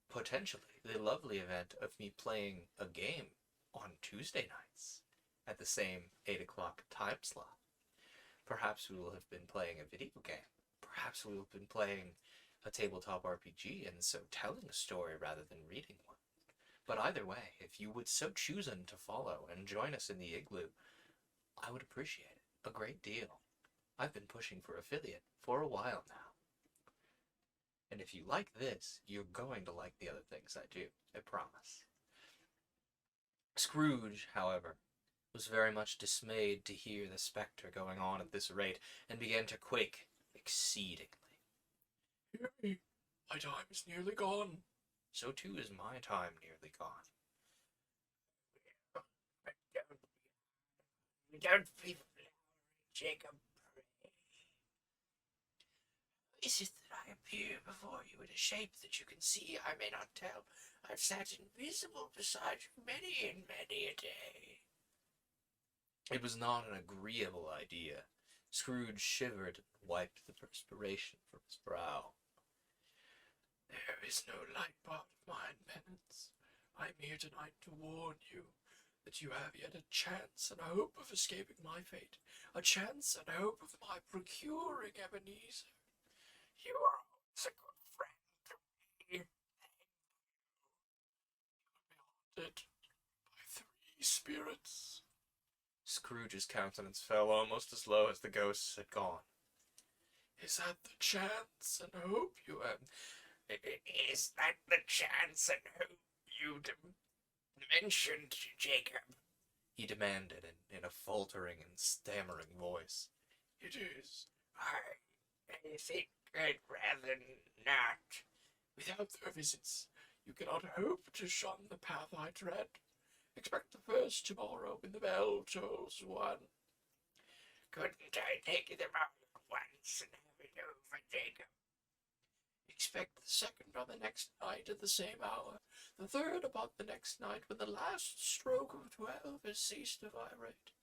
potentially, the lovely event of me playing a game on Tuesday nights at the same 8 o'clock time slot. Perhaps we will have been playing a video game. Perhaps we will have been playing a tabletop RPG, and so telling a story rather than reading one. But either way, if you would so choose to follow and join us in the igloo, I would appreciate it a great deal. I've been pushing for affiliate for a while now. And if you like this, you're going to like the other things I do, I promise. Scrooge, however, was very much dismayed to hear the spectre going on at this rate, and began to quake exceedingly. Hear me, my time is nearly gone. So too is my time nearly gone. Don't be flowery, Jacob, pray. Is it that I am appear before you in a shape that you can see I may not tell. I've sat invisible beside you many and many a day. It was not an agreeable idea. Scrooge shivered and wiped the perspiration from his brow. There is no light part of mine, penance. I am here tonight to warn you that you have yet a chance and a hope of escaping my fate, a chance and a hope of my procuring Ebenezer. You are always a good friend to me. Haunted by 3 spirits. Scrooge's countenance fell almost as low as the ghosts had gone. Is that the chance and hope you have? Is that the chance and hope you mentioned, Jacob? He demanded in a faltering and stammering voice. It is. I think I'd rather not. Without their visits, you cannot hope to shun the path I tread. Expect the first tomorrow when the bell tolls 1. Couldn't I take them all at once and have it over, Jacob? Expect the second on the next night at the same hour, the third upon the next night when the last stroke of 12 has ceased to vibrate.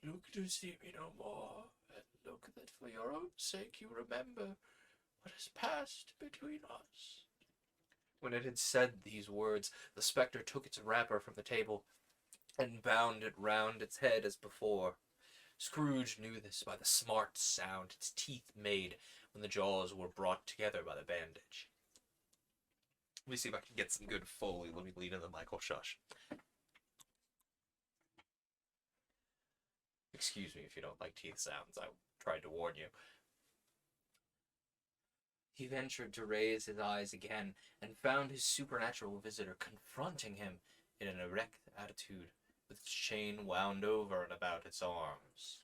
Look to see me no more, and look that for your own sake you remember what has passed between us. When it had said these words, the spectre took its wrapper from the table and bound it round its head as before. Scrooge knew this by the smart sound its teeth made when the jaws were brought together by the bandage. Let me see if I can get some good Foley. Let me lean in the Michael shush. Excuse me if you don't like teeth sounds. I tried to warn you. He ventured to raise his eyes again and found his supernatural visitor confronting him in an erect attitude, with its chain wound over and about its arms.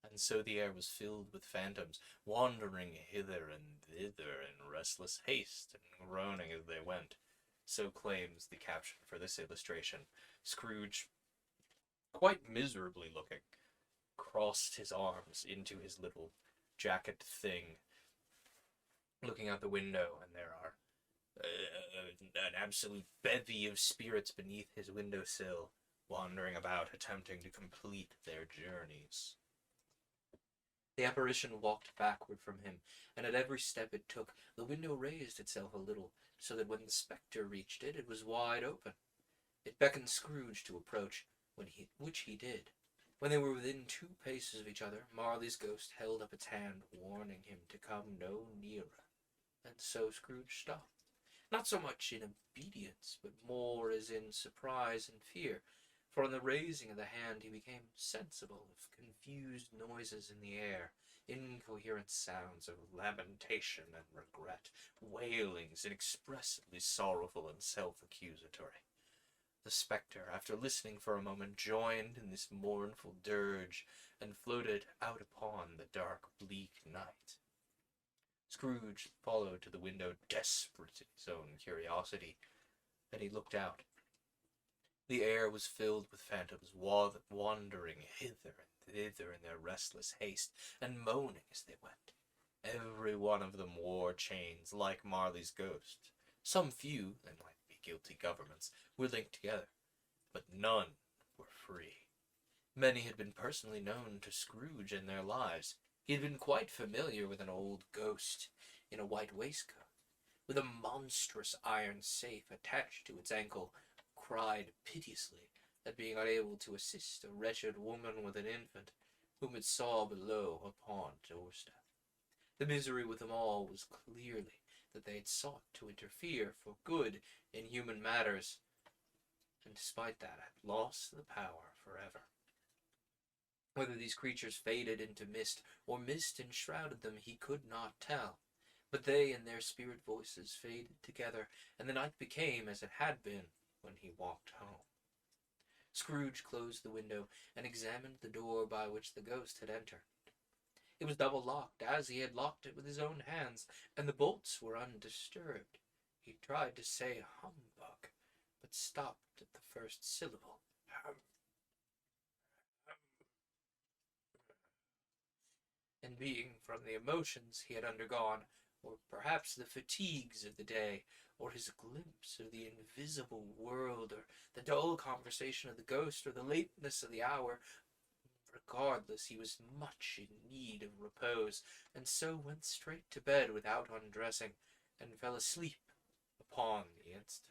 And so the air was filled with phantoms, wandering hither and thither in restless haste and groaning as they went. So claims the caption for this illustration. Scrooge, quite miserably looking, crossed his arms into his little jacket thing, looking out the window, and there are an absolute bevy of spirits beneath his windowsill, wandering about, attempting to complete their journeys. The apparition walked backward from him, and at every step it took, the window raised itself a little, so that when the spectre reached it, it was wide open. It beckoned Scrooge to approach, which he did. When they were within 2 paces of each other, Marley's ghost held up its hand, warning him to come no nearer. And so Scrooge stopped, not so much in obedience, but more as in surprise and fear, for on the raising of the hand he became sensible of confused noises in the air, incoherent sounds of lamentation and regret, wailings inexpressibly sorrowful and self-accusatory. The spectre, after listening for a moment, joined in this mournful dirge, and floated out upon the dark, bleak night. Scrooge followed to the window, desperate in his own curiosity. Then he looked out. The air was filled with phantoms, wandering hither and thither in their restless haste, and moaning as they went. Every one of them wore chains, like Marley's ghost. Some few, they might be guilty governments, were linked together, but none were free. Many had been personally known to Scrooge in their lives. He had been quite familiar with an old ghost in a white waistcoat, with a monstrous iron safe attached to its ankle, cried piteously at being unable to assist a wretched woman with an infant, whom it saw below upon doorstep. The misery with them all was clearly that they had sought to interfere for good in human matters, and despite that had lost the power forever. Whether these creatures faded into mist, or mist enshrouded them, he could not tell. But they and their spirit voices faded together, and the night became as it had been when he walked home. Scrooge closed the window and examined the door by which the ghost had entered. It was double locked, as he had locked it with his own hands, and the bolts were undisturbed. He tried to say humbug, but stopped at the first syllable. And being from the emotions he had undergone, or perhaps the fatigues of the day, or his glimpse of the invisible world, or the dull conversation of the ghost, or the lateness of the hour. Regardless, he was much in need of repose, and so went straight to bed without undressing, and fell asleep upon the instant.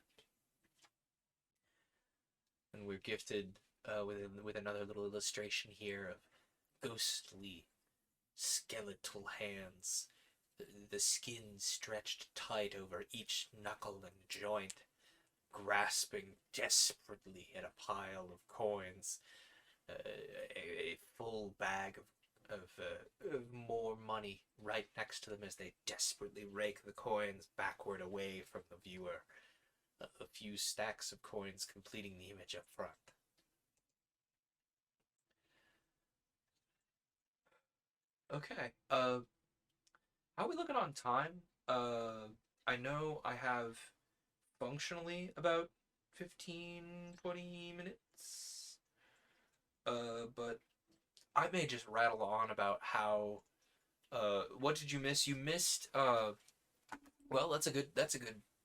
And we're gifted with another little illustration here of ghostly skeletal hands, the skin stretched tight over each knuckle and joint, grasping desperately at a pile of coins, a full bag of more money right next to them as they desperately rake the coins backward away from the viewer. A few stacks of coins completing the image up front. Okay. How are we looking on time? I know I have functionally about 15, 20 minutes. But I may just rattle on about how. What did you miss? You missed. Well, that's a good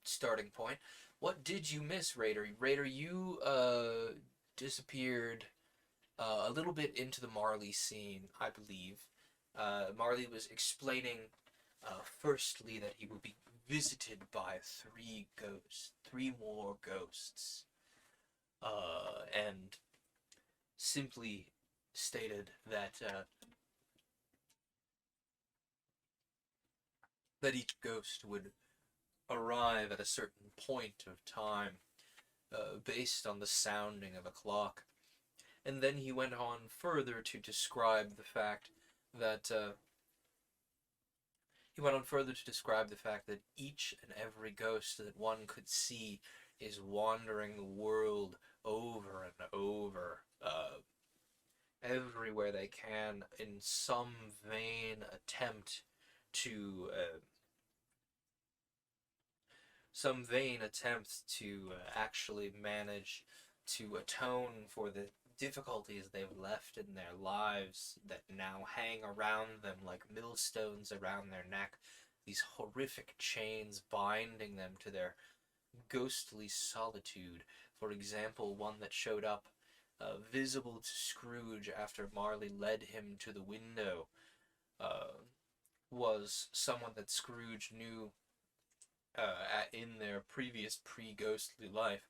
starting point. What did you miss, Raider? Raider, you disappeared a little bit into the Marley scene, I believe. Marley was explaining, firstly, that he will be visited by three more ghosts, and simply stated that that each ghost would arrive at a certain point of time, based on the sounding of a clock. And then he went on further to describe the fact that each and every ghost that one could see is wandering the world over and over, everywhere they can, in some vain attempt to actually manage to atone for the difficulties they've left in their lives that now hang around them like millstones around their neck, these horrific chains binding them to their ghostly solitude. For example, one that showed up visible to Scrooge after Marley led him to the window was someone that Scrooge knew in their previous pre-ghostly life,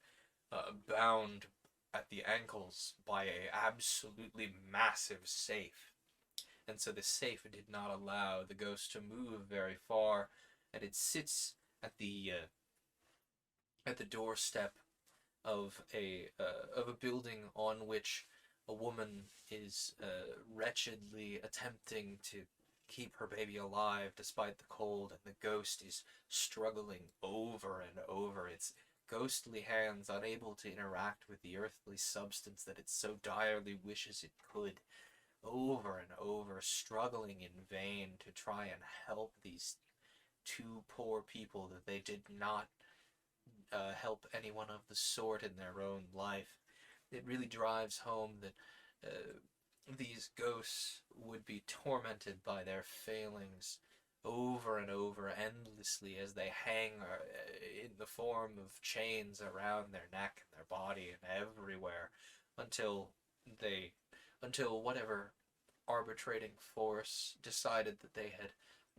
bound at the ankles by a absolutely massive safe. And so the safe did not allow the ghost to move very far, and it sits at the doorstep of a building on which a woman is wretchedly attempting to keep her baby alive despite the cold, and the ghost is struggling over and over, its ghostly hands unable to interact with the earthly substance that it so direly wishes it could, over and over, struggling in vain to try and help these two poor people that they did not help anyone of the sort in their own life. It really drives home that these ghosts would be tormented by their failings over and over endlessly as they hang in the form of chains around their neck and their body and everywhere until whatever arbitrating force decided that they had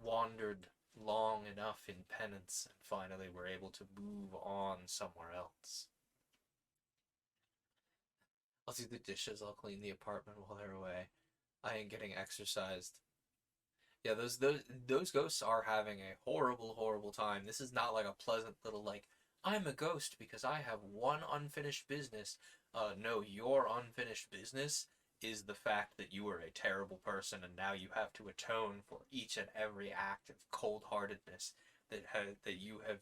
wandered long enough in penance and finally were able to move on somewhere else. I'll do the dishes, I'll clean the apartment while they're away. I ain't getting exercised. Yeah, those ghosts are having a horrible, horrible time. This is not like a pleasant little, like, I'm a ghost because I have one unfinished business. No, your unfinished business is the fact that you were a terrible person and now you have to atone for each and every act of cold-heartedness that you have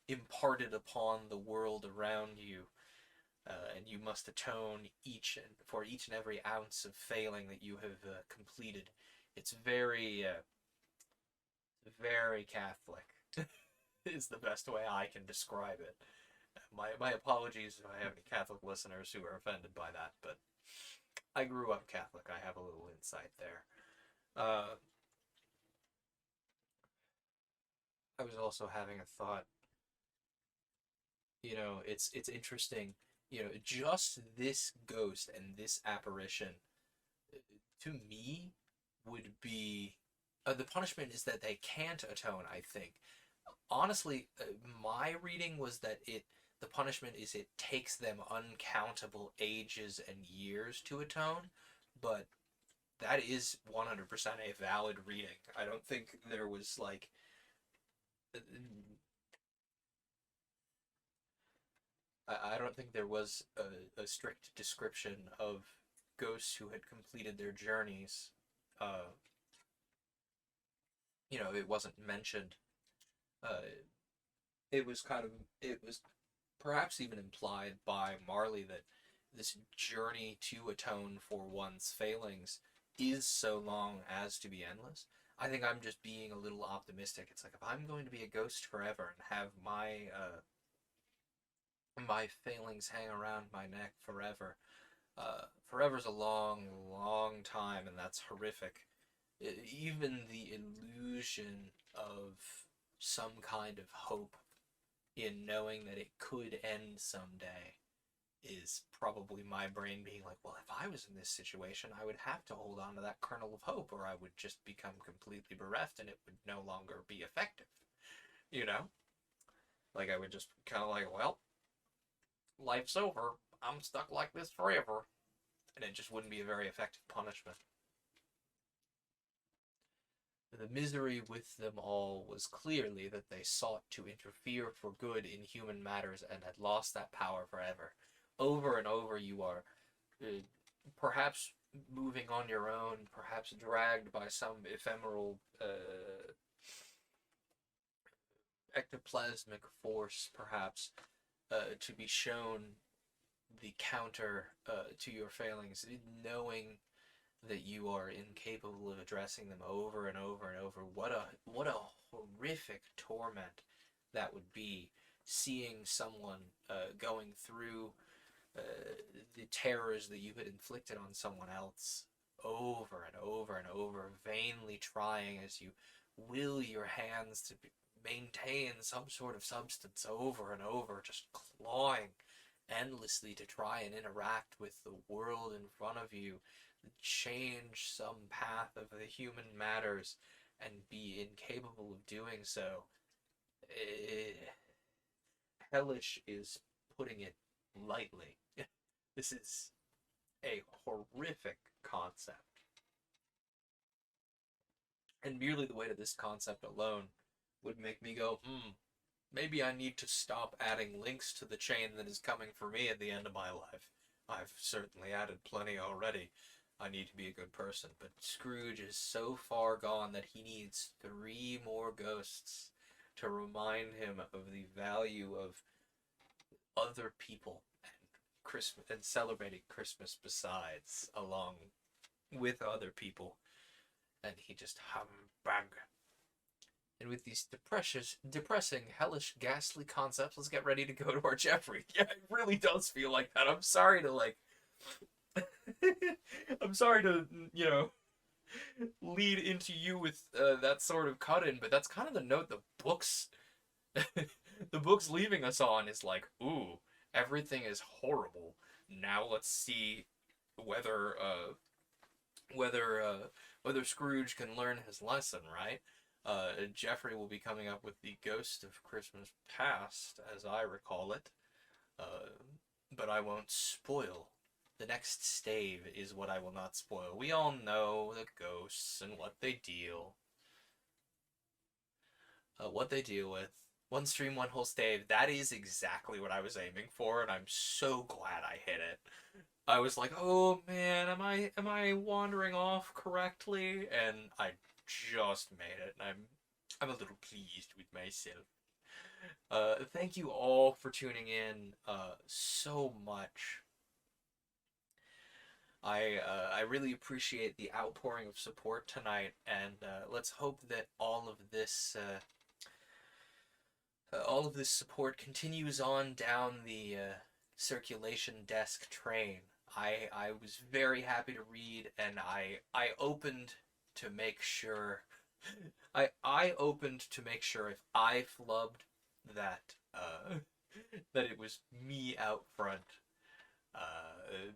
imparted upon the world around you, and you must atone for each and every ounce of failing that you have completed. It's very very Catholic. Is the best way I can describe it. My apologies if I have any Catholic listeners who are offended by that, but I grew up Catholic. I have a little insight there. I was also having a thought. It's interesting. Just this ghost and this apparition, to me, would be the punishment is that they can't atone. I think honestly, my reading was that the punishment is it takes them uncountable ages and years to atone, but that is 100% a valid reading. I don't think there was like I don't think there was a strict description of ghosts who had completed their journeys. Uh, it wasn't mentioned. Uh, it was it was perhaps even implied by Marley that this journey to atone for one's failings is so long as to be endless. I think I'm just being a little optimistic. It's like if I'm going to be a ghost forever and have my failings hang around my neck forever. Forever's a long, long time, and that's horrific. Even the illusion of some kind of hope in knowing that it could end someday is probably my brain being like, well, if I was in this situation, I would have to hold on to that kernel of hope, or I would just become completely bereft and it would no longer be effective. You know? Like, I would just kind of like, well, life's over. I'm stuck like this forever. And it just wouldn't be a very effective punishment. The misery with them all was clearly that they sought to interfere for good in human matters and had lost that power forever. Over and over you are perhaps moving on your own, perhaps dragged by some ephemeral ectoplasmic force, perhaps, to be shown the counter to your failings, knowing that you are incapable of addressing them over and over and over. What a horrific torment that would be, seeing someone going through the terrors that you had inflicted on someone else over and over and over, vainly trying as you will your hands to maintain some sort of substance over and over, just clawing endlessly to try and interact with the world in front of you, change some path of the human matters, and be incapable of doing so. Hellish is putting it lightly. This is a horrific concept. And merely the weight of this concept alone would make me go, maybe I need to stop adding links to the chain that is coming for me at the end of my life. I've certainly added plenty already. I need to be a good person, but Scrooge is so far gone that he needs 3 more ghosts to remind him of the value of other people and Christmas and celebrating Christmas besides, along with other people. And he just humbug. And with these depressing, hellish, ghastly concepts, let's get ready to go to our Jeffrey. Yeah, it really does feel like that. I'm sorry to I'm sorry to lead into you with that sort of cut-in, but that's kind of the note the book's the book's leaving us on is like, ooh, everything is horrible. Now let's see whether whether Scrooge can learn his lesson, right? Jeffrey will be coming up with the Ghost of Christmas Past, as I recall it. But I won't spoil. The next stave is what I will not spoil. We all know the ghosts and what they deal with. One stream, one whole stave. That is exactly what I was aiming for, and I'm so glad I hit it. I was like, oh man, am I wandering off correctly? And I just made it, and I'm a little pleased with myself. Thank you all for tuning in so much. I really appreciate the outpouring of support tonight, and let's hope that all of this support continues on down the circulation desk train. I was very happy to read, and I opened to make sure I opened to make sure if I flubbed that that it was me out front.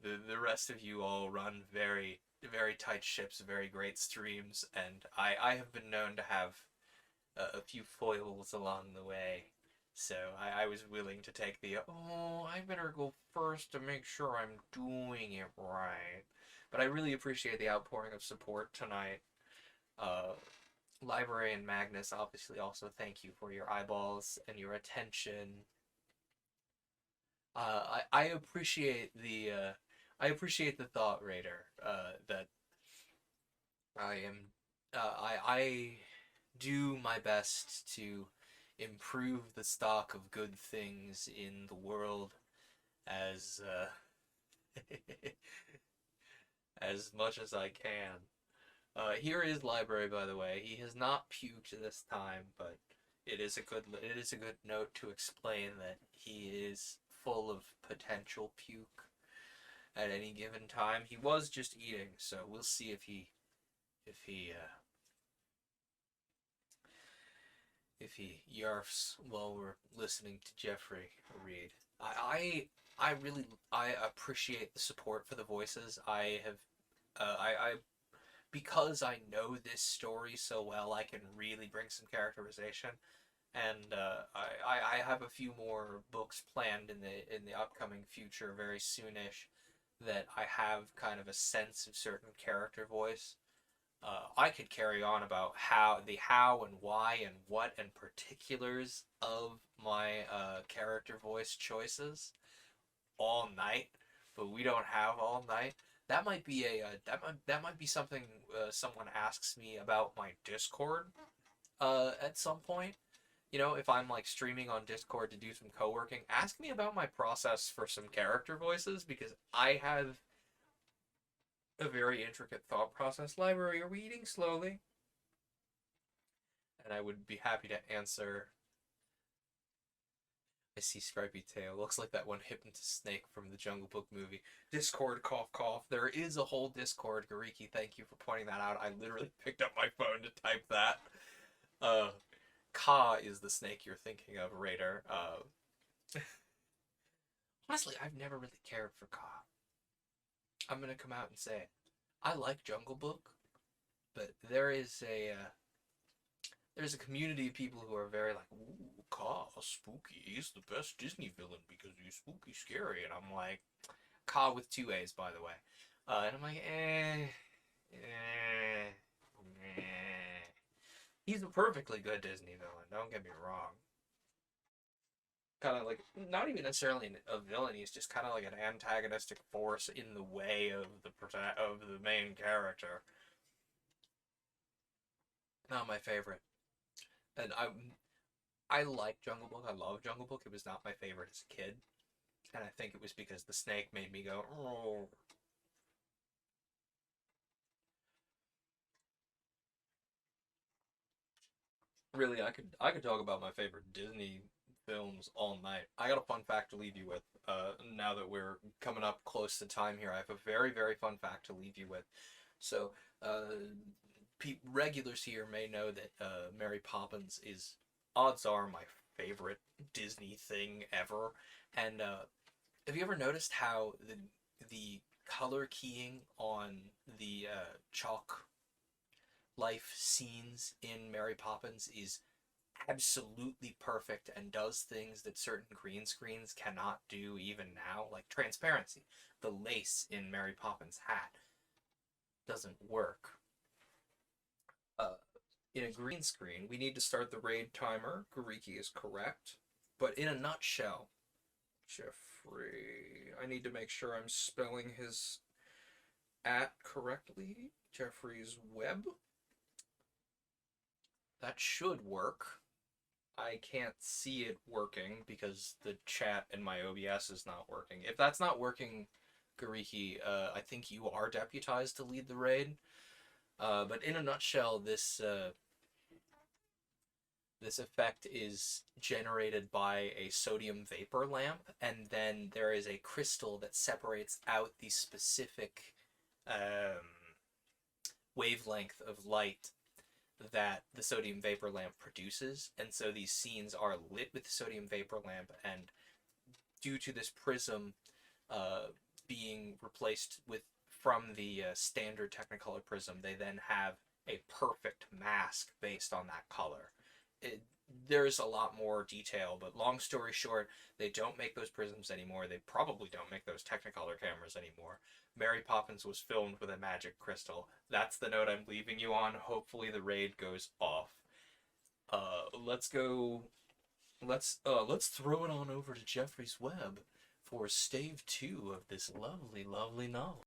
The rest of you all run very tight ships, very great streams, and I have been known to have a few foibles along the way. So I was willing to take the, oh, I better go first to make sure I'm doing it right. But I really appreciate the outpouring of support tonight. Uh, Librarian Magnus, obviously, also thank you for your eyeballs and your attention. I appreciate the thought raider that I am I do my best to improve the stock of good things in the world as as much as I can. Here is library, by the way. He has not puked this time, but it is a good note to explain that he is full of potential puke at any given time. He was just eating, so we'll see if he yarfs while we're listening to Jeffrey read. I really appreciate the support for the voices. I have I because I know this story so well, I can really bring some characterization. And I have a few more books planned in the upcoming future, very soonish, that I have kind of a sense of certain character voice. I could carry on about how and why and what and particulars of my character voice choices all night, but we don't have all night. That might be that might be something someone asks me about my Discord at some point. You know, if I'm like streaming on Discord to do some co-working, ask me about my process for some character voices, because I have a very intricate thought process. Library, are we eating slowly? And I would be happy to answer. I see Stripey Tail. Looks like that one hypnotist snake from the Jungle Book movie. Discord, cough, cough. There is a whole Discord, Gariki. Thank you for pointing that out. I literally picked up my phone to type that. Ka is the snake you're thinking of, Raider. Honestly, I've never really cared for Ka. I'm gonna come out and say it. I like Jungle Book, but there's a community of people who are very like, ooh, Ka, spooky. He's the best Disney villain because he's spooky, scary. And I'm like, Ka with two A's, by the way. And I'm like, eh. He's a perfectly good Disney villain, don't get me wrong. Kind of like, not even necessarily a villain, he's just kind of like an antagonistic force in the way of the main character. Not my favorite. And I like Jungle Book. I love Jungle Book. It was not my favorite as a kid. And I think it was because the snake made me go, oh. Really, I could talk about my favorite Disney films all night. I got a fun fact to leave you with. Now that we're coming up close to time here, I have a very fun fact to leave you with. So, regulars here may know that Mary Poppins is, odds are, my favorite Disney thing ever. And have you ever noticed how the color keying on the chalk life scenes in Mary Poppins is absolutely perfect and does things that certain green screens cannot do even now, like transparency. The lace in Mary Poppins' hat doesn't work. In a green screen, we need to start the raid timer. Gariki is correct. But in a nutshell, Jeffrey, I need to make sure I'm spelling his at correctly. Jeffrey's Web. That should work. I can't see it working because the chat in my OBS is not working. If that's not working, Gariki, I think you are deputized to lead the raid. But in a nutshell, this This effect is generated by a sodium vapor lamp, and then there is a crystal that separates out the specific wavelength of light that the sodium vapor lamp produces. And so these scenes are lit with the sodium vapor lamp, and due to this prism being replaced with from the standard Technicolor prism, they then have a perfect mask based on that color. There's a lot more detail, but long story short, they don't make those prisms anymore. They probably don't make those Technicolor cameras anymore. Mary Poppins was filmed with a magic crystal. That's the note I'm leaving you on. Hopefully the raid goes off. Let's go. Let's throw it on over to Jeffrey's Web for stave 2 of this lovely, lovely novel.